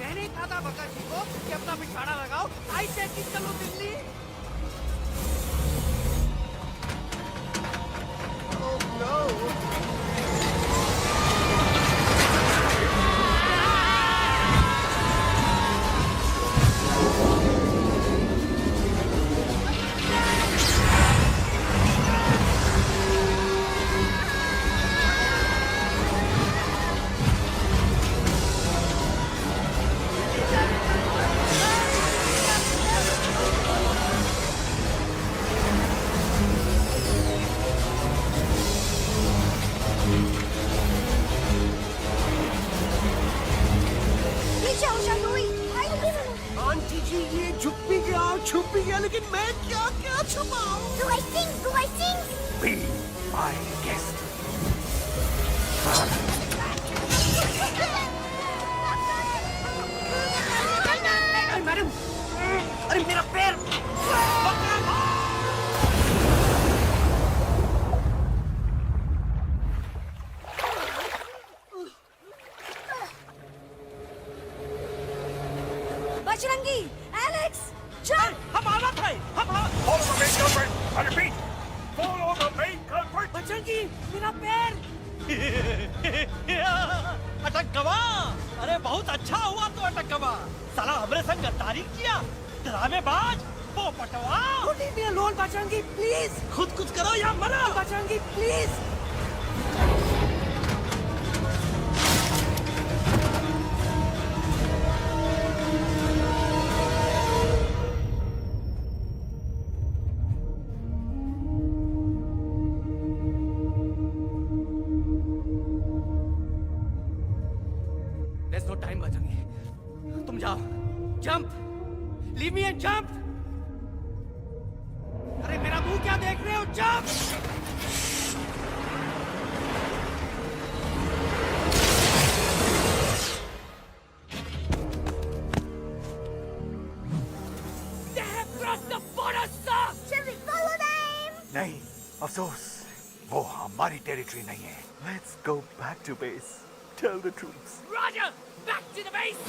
मैंने कहा था भगत जी को कि अपना पिछवाड़ा लगाओ। आई सेड कि चलो दिल्ली। Oh no! आंटी जी, ये झुक भी गया, छुप भी गया, लेकिन मैं क्या क्या छुपाऊं? Do I sing? Do I sing? Be my guest. Madam, अरे मेरा पैर! बजरंगी, एलेक्स, चल! हम आना था। Follow the main culprit. I repeat, follow the main culprit. Bajrangi, मेरा पैर! अटक गवा। अरे बहुत अच्छा हुआ तो अटक गवा। साला हमरे संग गद्दारी किया, ड्रामेबाज, पोपटवा। Leave me alone, Bajrangi, please! खुद कुछ करो या मरो। Bajrangi, please! There's no time, Bajrangi. तुम जाओ। Jump! Leave me and jump! अरे मेरा मुंह क्या देख रहे हो? Jump! They have crossed the border, sir. Shall we follow them? नहीं, अफसोस, वो हमारी टेरिटरी नहीं है। Let's go back to base. Tell the troops. Roger. Back to the base.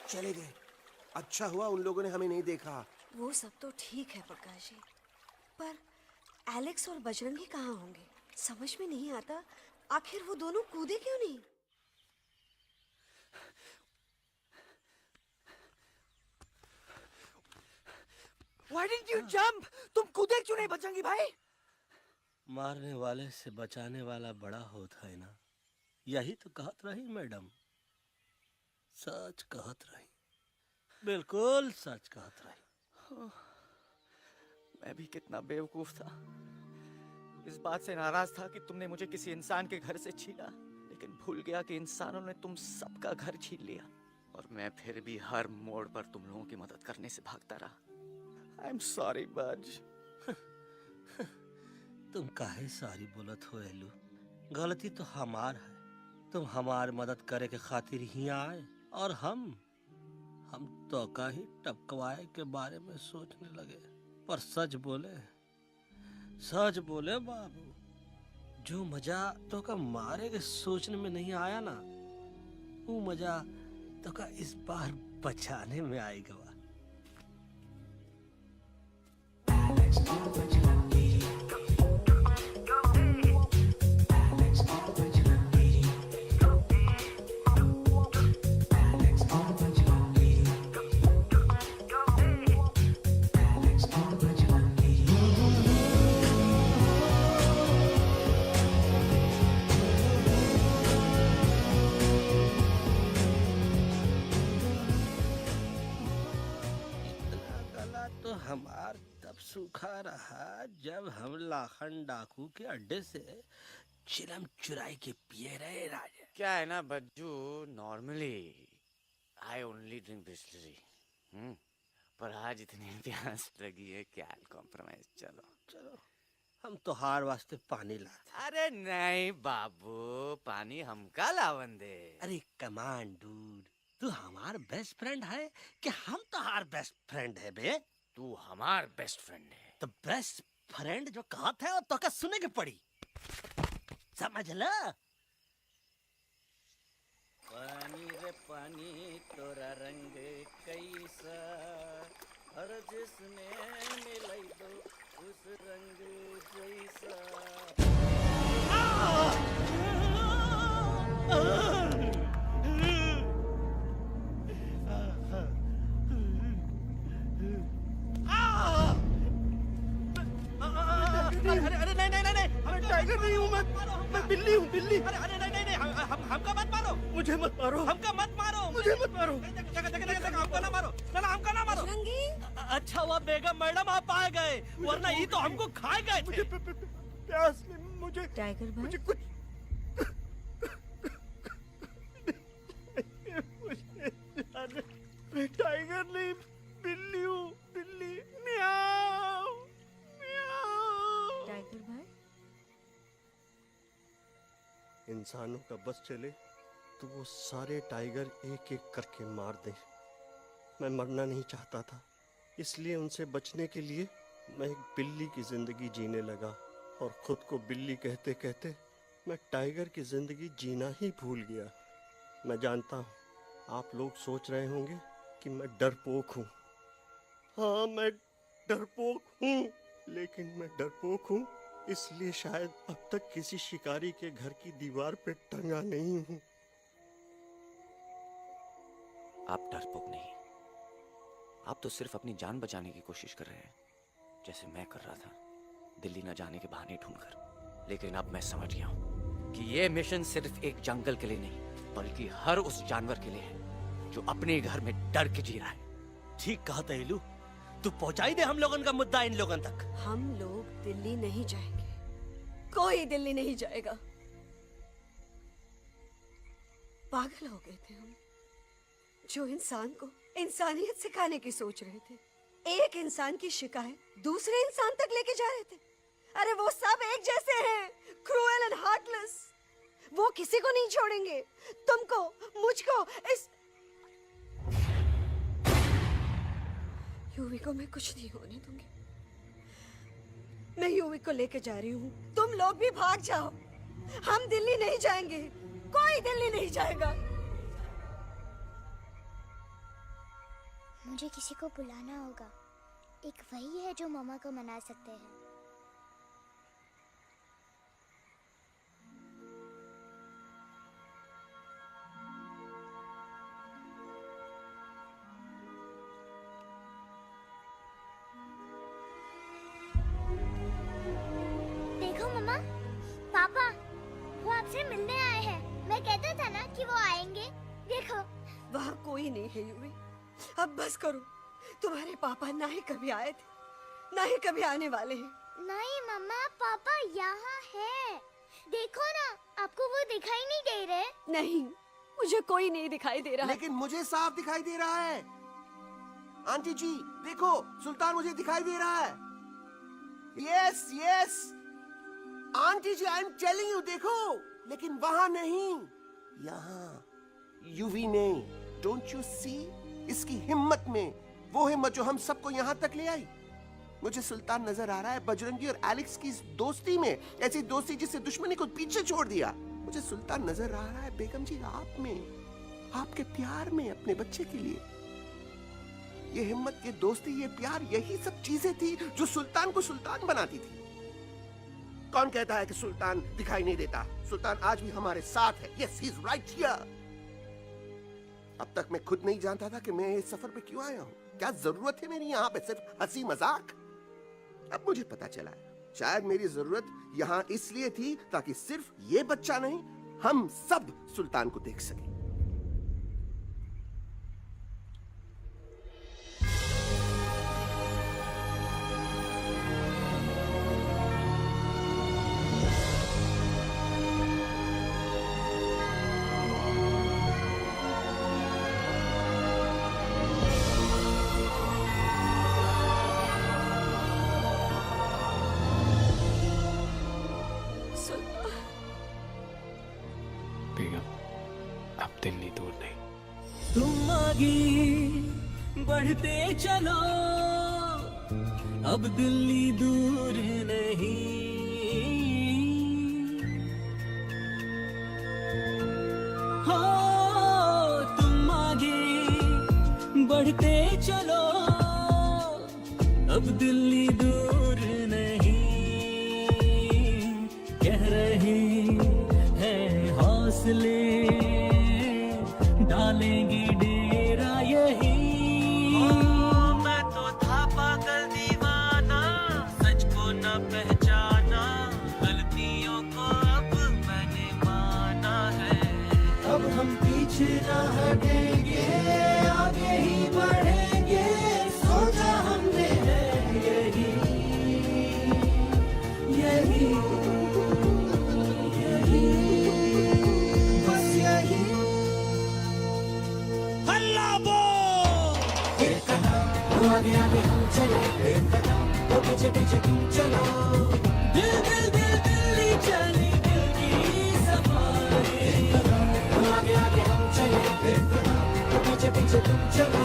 चले गए। अच्छा हुआ उन लोगों ने हमें नहीं देखा। वो सब तो ठीक है प्रकाश जी, पर एलेक्स और बजरंगी कहाँ होंगे? समझ में नहीं आता, आखिर वो दोनों कूदे क्यों नहीं? Why didn't you jump? तुम कूदे क्यों नहीं बजरंगी भाई? मारने वाले से बचाने वाला बड़ा होता है ना। यही तो कहत रही मैडम। सच कहत रही, बिल्कुल सच कहत रही। मैं भी कितना बेवकूफ था। इस बात से नाराज था कि तुमने मुझे किसी इंसान के घर से छीना, लेकिन भूल गया कि इंसानों ने तुम सबका घर छीन लिया और मैं फिर भी हर मोड़ पर तुम लोगों की मदद करने से भागता रहा। I'm sorry, बज। तुम काहे सारी बोलत हो एलू? गलती तो हमार है। तुम हमार मदद करे के खातिर ही आए और हम तो का ही टपकवाए के बारे में सोचने लगे। पर सच बोले बाबू, जो मजा तो का मारे के सोचने में नहीं आया ना, वो मजा तो का इस बार बचाने में आएगा। हमार तब सूखा रहा जब हम लाखन डाकू के अड्डे से चिलम चुराई के पिए रहे राजा। क्या है ना Bajju, normally I only drink Bisleri, पर आज इतनी प्यास लगी है क्या कॉम्प्रोमाइज। चलो चलो हम तो हार वास्ते पानी लाते। अरे नहीं बाबू, पानी हमका लावन दे। अरे कमान डूड, तू हमार बेस्ट फ्रेंड है कि हम तो हार बेस्ट फ्रेंड है बे। तू हमार बेस्ट फ्रेंड है तो बेस्ट फ्रेंड जो कहा था वो तो का सुने के पड़ी, समझ ला। पानी रे पानी तोरा रंग कैसा, हर जिसमें मिलाई दो उस रंग जैसा। अरे अरे नहीं नहीं नहीं, अरे टाइगर नहीं हूँ मैं बिल्ली हूँ, बिल्ली। अरे अरे नहीं नहीं नहीं, हमका मत मारो, मुझे मत मारो, हमका मत मारो, मुझे मत मारो, हमका ना मारो, ना ना हमका ना मारो। अच्छा हुआ बेगम मैडम आप आ गए, वरना ये तो हमको खा गए थे। प्यास में मुझे टाइगर भाई, मुझे कुछ मैं टाइगर नहीं बिल्ली हूँ, बिल्ली। म्याऊ म्याऊ। टाइगर भाई, इंसानों का बस चले तो वो सारे टाइगर एक एक करके मार दें। मैं मरना नहीं चाहता था, इसलिए उनसे बचने के लिए मैं एक बिल्ली की जिंदगी जीने लगा, और खुद को बिल्ली कहते कहते मैं टाइगर की जिंदगी जीना ही भूल गया। मैं जानता हूँ आप लोग सोच रहे होंगे कि मैं डरपोक हूँ। हाँ मैं डरपोक हूँ, लेकिन मैं डरपोक हूँ इसलिए शायद अब तक किसी शिकारी के घर की दीवार पे टंगा नहीं हूँ। आप डरपोक नहीं, आप तो सिर्फ अपनी जान बचाने की कोशिश कर रहे हैं, जैसे मैं कर रहा था दिल्ली न जाने के बहाने ढूंढकर। लेकिन अब मैं समझ गया हूँ कि ये मिशन सिर्फ एक जंगल के लिए नहीं, बल्कि हर उस जानवर के लिए है जो अपने घर में डर के जी रहा है। ठीक कहा था इलू, तू पहुंचाई दे हम लोगन का मुद्दा इन लोगन तक। हम लोग दिल्ली नहीं जाएंगे, कोई दिल्ली नहीं जाएगा। पागल हो गए थे हम, जो इंसान को इंसानियत सिखाने की सोच रहे थे, एक इंसान की शिकायत दूसरे इंसान तक लेके जा रहे थे। अरे वो सब एक जैसे हैं, क्रूएल एंड हार्टलेस। वो किसी को नहीं छोड़ेंगे, तुमको, मुझको, इस यूवी को मैं कुछ नहीं होने दूंगी। मैं यूवी को लेके जा रही हूँ, तुम लोग भी भाग जाओ। हम दिल्ली नहीं जाएंगे, कोई दिल्ली नहीं जाएगा। मुझे किसी को बुलाना होगा, एक वही है जो मामा को मना सकते हैं। देखो मम्मा, पापा वो आपसे मिलने आए हैं। मैं कहता था ना कि वो आएंगे। देखो वहाँ कोई नहीं है यूवी, अब बस करो। तुम्हारे पापा ना ही कभी आए थे, ना ही कभी आने वाले हैं। नहीं मम्मा, पापा यहाँ है। देखो ना, आपको वो दिखाई नहीं दे रहे? नहीं, मुझे कोई नहीं दिखाई दे रहा। लेकिन मुझे साफ दिखाई दे रहा है। आंटी जी देखो, सुल्तान मुझे दिखाई दे रहा है। Yes yes aunty ji, I am telling you, देखो। लेकिन वहां नहीं, यहाँ यूवी ने। डोंट यू सी इसकी हिम्मत में, वो हिम्मत जो हम सबको यहाँ तक ले आई। मुझे सुल्तान नजर आ रहा है बजरंगी और एलेक्स की इस दोस्ती में, ऐसी दोस्ती जिससे दुश्मनी को पीछे छोड़ दिया। मुझे सुल्तान नजर आ रहा है बेगम जी आप में, आपके प्यार में अपने बच्चे के लिए। ये हिम्मत, ये दोस्ती, ये प्यार, यही सब चीजें थी जो सुल्तान को सुल्तान बनाती थी। कौन कहता है कि सुल्तान दिखाई नहीं देता? सुल्तान आज भी हमारे साथ है। Yes, he is right here. अब तक मैं खुद नहीं जानता था कि मैं इस सफर पे क्यों आया हूँ। क्या जरूरत है मेरी यहाँ पे सिर्फ हंसी मजाक? अब मुझे पता चला है, शायद मेरी जरूरत यहाँ इसलिए थी ताकि सिर्फ ये बच्चा नहीं, हम सब सुल्तान को देख सकें। बेगम, अब दिल्ली दूर नहीं। तुम आगे बढ़ते चलो, अब दिल्ली दूर नहीं। हो तुम आगे बढ़ते चलो, अब दिल्ली दूर नहीं। कह रहे हैं हौसले, डालेंगे डेरा यही। मैं तो था पागल दीवाना, सच को न पहचाना, गलतियों को अब मैंने माना है। अब हम पीछे न हटेंगे, आगे ही बढ़ेंगे, सोचा हमने है यही यही यही, बस यही। हल्ला बोल! एक कदम आगे आगे हम चले, एक कदम तो पीछे पीछे तुम चलो। दिल दिल दिल दिल्ली चली, दिल की सफारी। एक कदम आगे आगे हम चले, एक कदम तो पीछे पीछे तुम चलो।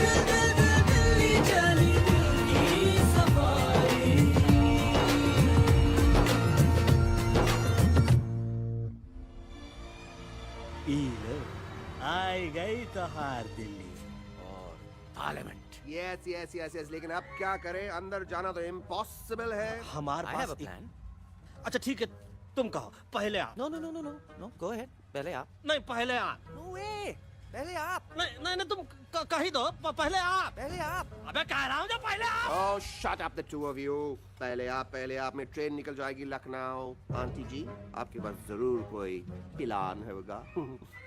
दिल दिल दिल दिल्ली चली, दिल की सफारी। आई गई तो हार दिल्ली और parliament. Yes yes yes yes, लेकिन अब क्या करें, अंदर जाना तो इम्पॉसिबल है। हमारे I have pass a plan. अच्छा ठीक है, तुम कहो पहले आप। No no no no no no, go ahead, पहले आप। नहीं पहले आप। नो वे, पहले आप। नहीं नहीं नहीं, तुम कह ही दो, पहले आप। पहले आप। अबे कह रहा हूँ जो पहले आप। Oh, shut up the two of you. पहले आप में ट्रेन निकल जाएगी लखनऊ। आंटी जी, आपके पास जरूर कोई प्लान होगा।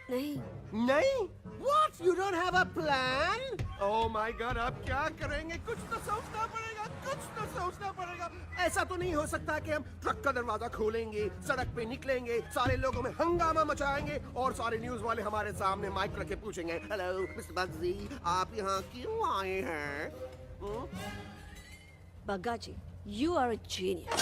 नहीं। नहीं? What? You don't have a plan? Oh my God, अब क्या करेंगे? कुछ तो सोचना पड़ेगा, कुछ तो सोचना पड़ेगा। ऐसा तो नहीं हो सकता कि हम ट्रक का दरवाजा खोलेंगे, सड़क पे निकलेंगे, सारे लोगों में हंगामा मचाएंगे और सारे न्यूज वाले हमारे सामने माइक रख के पूछेंगे, हेलो मिस्टर बग्जी, आप यहाँ क्यों आए हैं? बग्गा जी, you are a genius.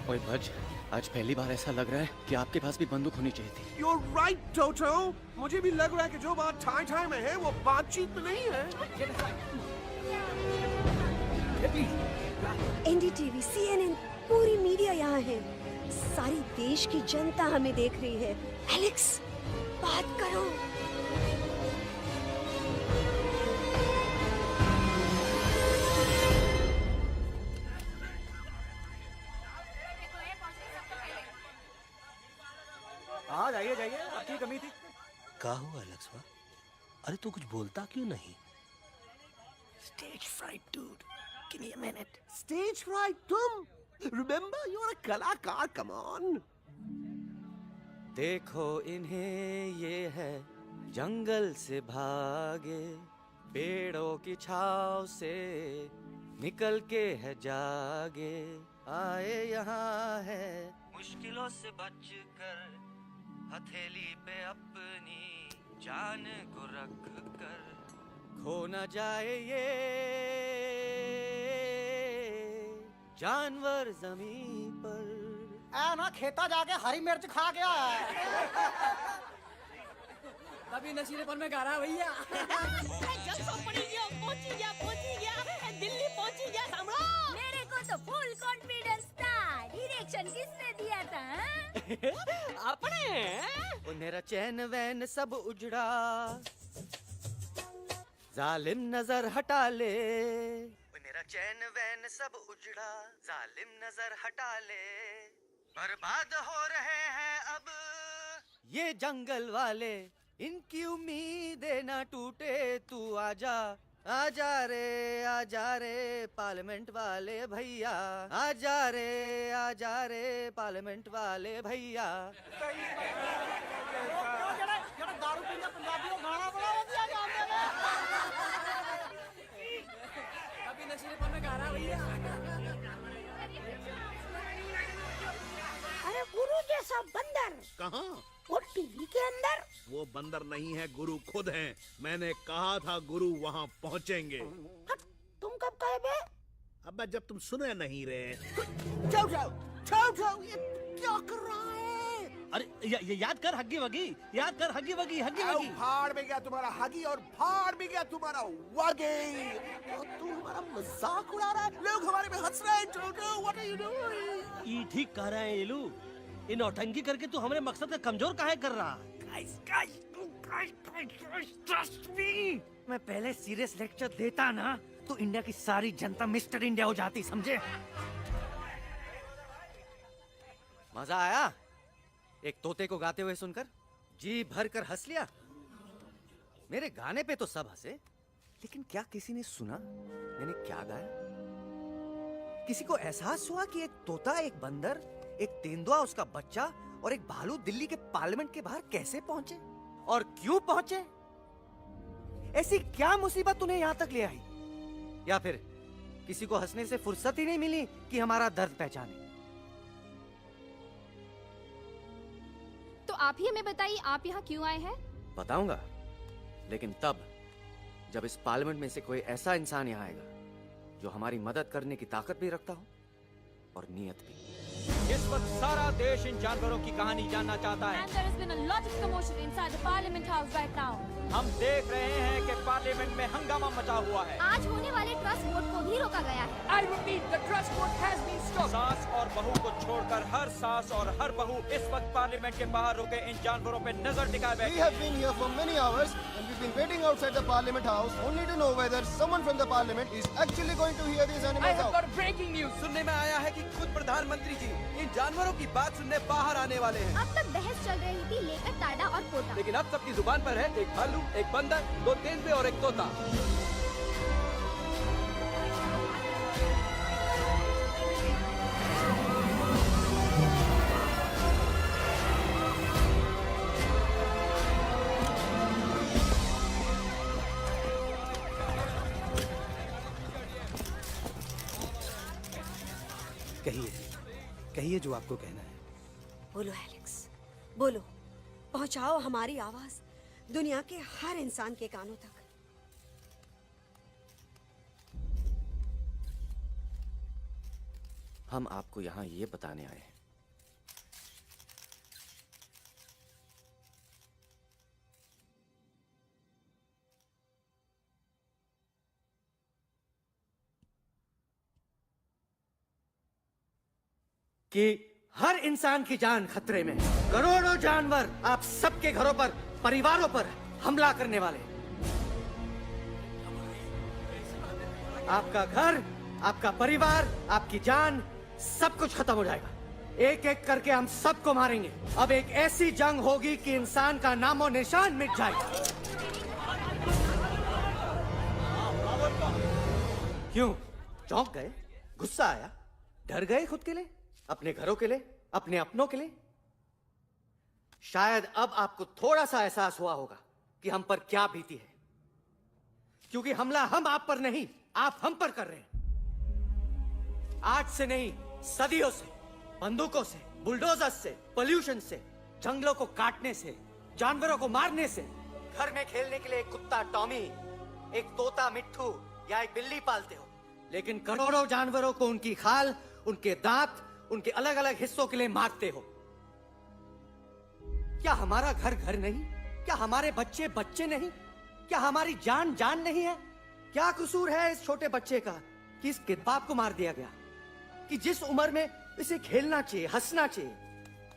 ओए भज, आज पहली बार ऐसा लग रहा है कि आपके पास भी बंदूक होनी चाहिए थी। You're right, Toto. मुझे भी लग रहा है कि जो बात ठाई ठाई में है वो बातचीत में नहीं है। NDTV, CNN, पूरी मीडिया यहाँ है। सारी देश की जनता हमें देख रही है। एलेक्स, बात करो। हाँ जाइए जाइए, आपकी कमी थी। क्या हुआ लक्ष्मण? अरे तू कुछ बोलता क्यों नहीं? Stage fright, dude. Give me a minute. Stage fright, तुम? Remember, you're a कलाकार. Come on. देखो इन्हें, ये है जंगल से भागे, पेड़ों की छाव से निकल के है जागे, आए यहाँ है मुश्किलों से बचकर, हथेली पे अपनी जान को रख कर, खो न जाए ये जानवर जमीन पर। ना खेता जाके हरी मिर्च खा गया है। तभी नशीलेपन में गा रहा है भैया। दिल्ली पहुंची गया सामने। मेरे को तो फुल कॉन्फिडेंस था। डायरेक्शन किसने दिया था? अपने। मेरा चैन वैन सब उजड़ा, जालिम नजर हटा ले, मेरा चैन वैन सब उजड़ा, जालिम नजर हटा ले, बर्बाद हो रहे हैं अब ये जंगल वाले, इनकी उम्मीदें ना टूटे, तू आजा आजा रे पार्लियामेंट वाले भैया, आजा रे पार्लियामेंट वाले भैया। दारू पीने पंजाबी को गाना बड़ा दिया जाता है। अभी नशीलेपन में गाना भैया। अरे गुरु जैसा बंदर कहाँ? वो टीवी के अंदर। वो बंदर नहीं है, गुरु खुद हैं। मैंने कहा था गुरु वहाँ पहुँचेंगे। तुम कब कहे बे? अब जब तुम सुने नहीं रहे। जाओ, ये क्या कर रहा है? अरे याद कर हग्गी वगी, याद कर हग्गी वगी। फाड़ में गया तुम्हारा हगी और फाड़ में गया तुम्हारा वगी। और तू हमारा मजाक उड़ा रहा है, लोग हमारे में हंस रहे हैं। What are you doing? ये ठीक कह रहे हैं येलू, ये नौटंकी करके तू हमारे मकसद का कमजोर काहे कर रहा है? मैं पहले सीरियस लेक्चर देता ना तो इंडिया की सारी जनता मिस्टर इंडिया हो जाती, समझे? मजा आया एक तोते को गाते हुए सुनकर? जी भर कर हंस लिया। मेरे गाने पे तो सब हंसे, लेकिन क्या किसी ने सुना मैंने क्या गाया? किसी को एहसास हुआ कि एक तोता, एक बंदर, एक तेंदुआ, उसका बच्चा और एक भालू दिल्ली के पार्लियामेंट के बाहर कैसे पहुंचे और क्यों पहुंचे? ऐसी क्या मुसीबत उन्हें यहां तक ले आई? या फिर किसी को हंसने से फुर्सत ही नहीं मिली कि हमारा दर्द पहचाने? तो आप ही हमें बताइए, आप यहाँ क्यों आए हैं? बताऊंगा, लेकिन तब जब इस पार्लियामेंट में से कोई ऐसा इंसान यहाँ आएगा जो हमारी मदद करने की ताकत भी रखता हो और नीयत भी। इस वक्त सारा देश इन जानवरों की कहानी जानना चाहता है। And there has been a lot of commotion inside the Parliament House right now. हम देख रहे हैं कि पार्लियामेंट में हंगामा मचा हुआ है। आज होने वाले ट्रस्ट वोट को भी रोका गया है। I repeat, the trust vote has been stopped. सास और बहू को छोड़कर हर सास और हर बहू इस वक्त पार्लियामेंट के बाहर रुके इन जानवरों पे नजर टिकाए बैठे। We have been here for many hours and we've been waiting outside the Parliament House only to know whether someone from the Parliament is actually going to hear these animals out. I have got breaking news. सुनने में आया है कि खुद प्रधानमंत्री जी इन जानवरों की बात सुनने बाहर आने वाले हैं। अब तक बहस चल रही थी लेकर टाडा और पोता, लेकिन अब सबकी जुबान पर है एक भालू, एक बंदर, दो तेंदुए और एक तोता। कहिए जो आपको कहना है। बोलो एलेक्स, बोलो, पहुंचाओ हमारी आवाज दुनिया के हर इंसान के कानों तक। हम आपको यहाँ ये बताने आए हैं कि हर इंसान की जान खतरे में है। करोड़ों जानवर आप सबके घरों पर, परिवारों पर हमला करने वाले। आपका घर, आपका परिवार, आपकी जान, सब कुछ खत्म हो जाएगा। एक एक करके हम सबको मारेंगे। अब एक ऐसी जंग होगी कि इंसान का नामो निशान मिट जाएगा। क्यों चौंक गए? गुस्सा आया? डर गए खुद के लिए, अपने घरों के लिए, अपने अपनों के लिए? शायद अब आपको थोड़ा सा एहसास हुआ होगा कि हम पर क्या बीती है, क्योंकि हमला हम आप पर नहीं, आप हम पर कर रहे हैं। आज से नहीं, सदियों से, बंदूकों से, बुलडोजर से, पोल्यूशन से, जंगलों को काटने से, जानवरों को मारने से। घर में खेलने के लिए एक कुत्ता टॉमी, एक तोता मिट्ठू या एक बिल्ली पालते हो, लेकिन करोड़ों जानवरों को उनकी खाल, उनके दांत, उनके अलग अलग हिस्सों के लिए मारते हो। क्या हमारा घर घर नहीं? क्या हमारे बच्चे बच्चे नहीं? क्या हमारी जान जान नहीं है? क्या कसूर है इस छोटे बच्चे का कि इसके बाप को मार दिया गया, कि जिस उम्र में इसे खेलना चाहिए, हंसना चाहिए?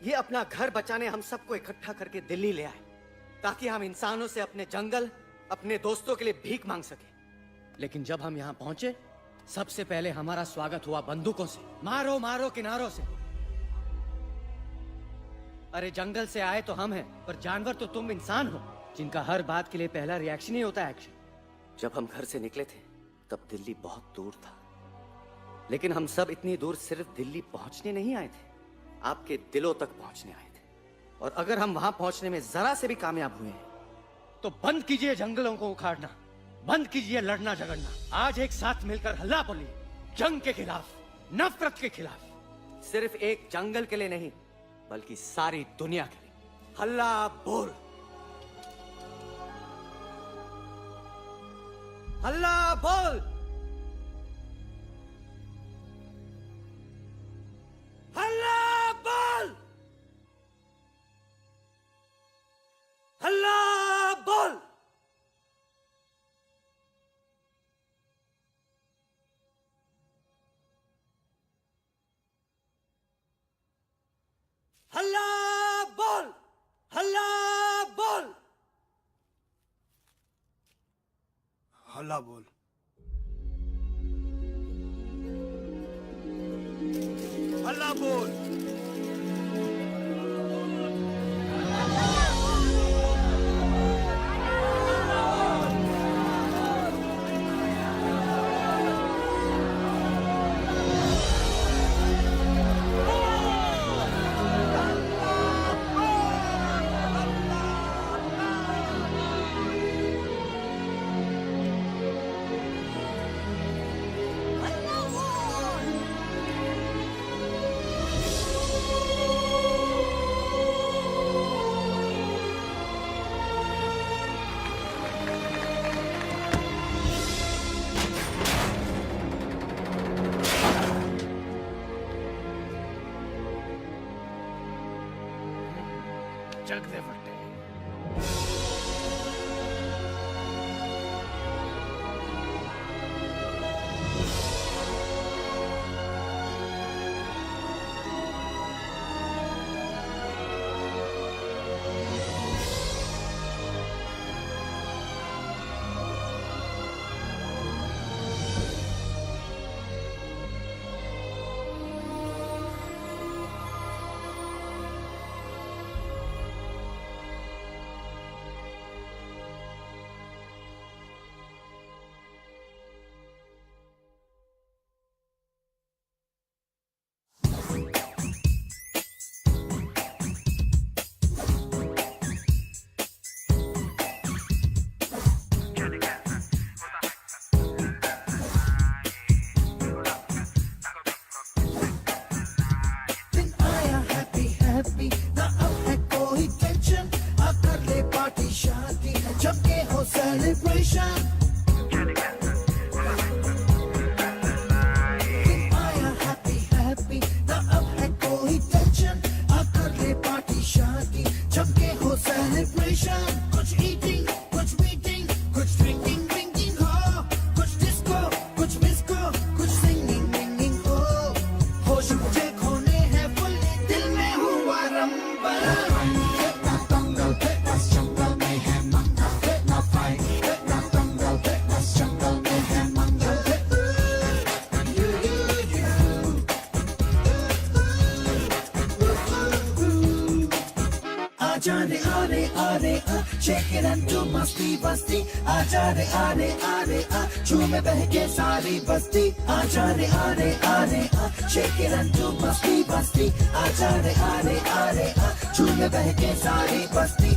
ये अपना घर बचाने हम सबको इकट्ठा करके दिल्ली ले आए ताकि हम इंसानों से अपने जंगल, अपने दोस्तों के लिए भीख मांग सके। लेकिन जब हम यहाँ पहुंचे, सबसे पहले हमारा स्वागत हुआ बंदूकों से। मारो मारो किनारों से। अरे जंगल से आए तो हम हैं, पर जानवर तो तुम इंसान हो, जिनका हर बात के लिए पहला रिएक्शन ही होता है एक्शन। जब हम घर से निकले थे तब दिल्ली बहुत दूर था, लेकिन हम सब इतनी दूर सिर्फ दिल्ली पहुंचने नहीं आए थे, आपके दिलों तक पहुंचने आए थे। और अगर हम वहां पहुंचने में जरा से भी कामयाब हुए हैं तो बंद कीजिए जंगलों को उखाड़ना, बंद कीजिए लड़ना झगड़ना। आज एक साथ मिलकर हल्ला बोलिए, जंग के खिलाफ, नफरत के खिलाफ। सिर्फ एक जंगल के लिए नहीं, बल्कि सारी दुनिया के लिए। हल्ला बोल, हल्ला बोल, हल्ला बोल, हल्ला बोल। हल्ला बोल, हल्ला बोल, हल्ला बोल। हल्ला बोल। जग दे फटे। Shake it and do masti basti. Aaja re aare aare a. Chume behke sari basti. Aaja re aare aare a. Shake it and do masti basti. Aaja re aare aare a. Chume behke sari basti.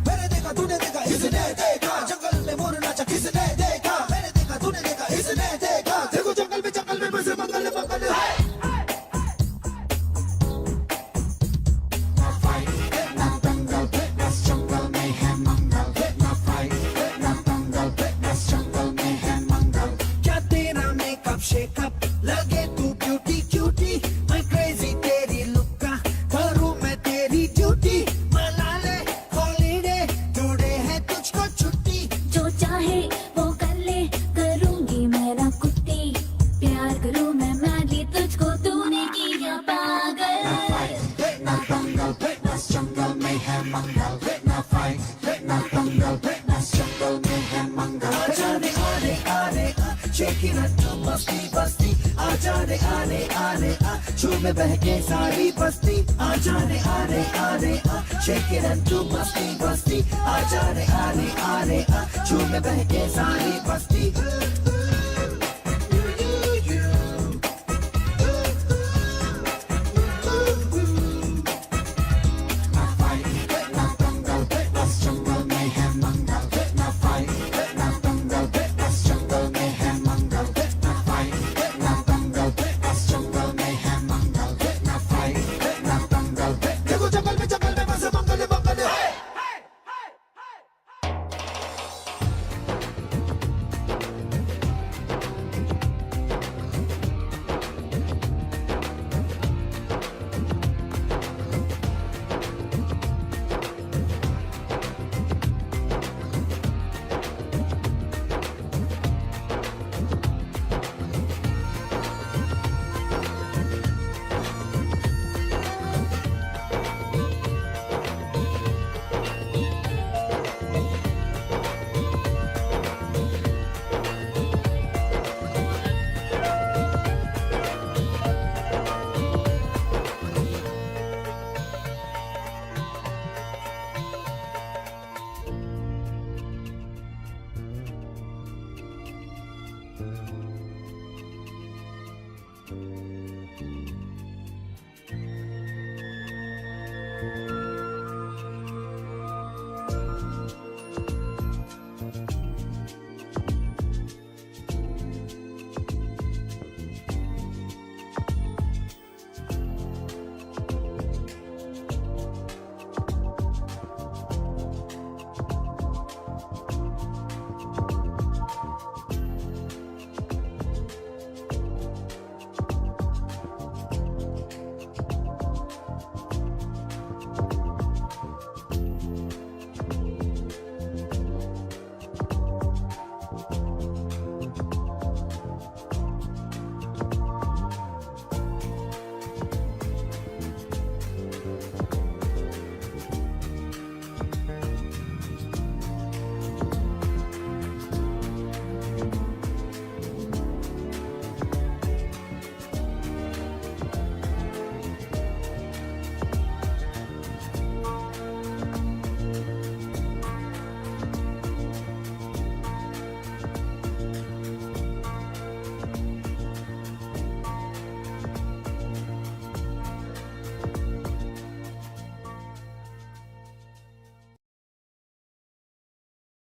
मैंने देखा तूने देखा इसने देखा जंगल में मोर नाचा किसने देखा मैंने देखा तूने देखा इसने देखा देखो जंगल में बसे मंगल मंगल क्या तेरा मेकअप शेकअप लगे तू ब्यूटी क्यूटी मैं क्रेजी तेरी लुक का करूं मैं तेरी ड्यूटी मना ले हॉलीडे टुडे है तुझको छुट्टी जो चाहे वो कर ले करूंगी मेरा कुत्ती प्यार करूं मैं मैडली तुझको तूने किया जाने आने आने आ झूम बहके सारी बस्ती आ जाने आने आने आ शेक इट टू मस्ती बस्ती आ जाने आने आने आ झूम बहके सारी बस्ती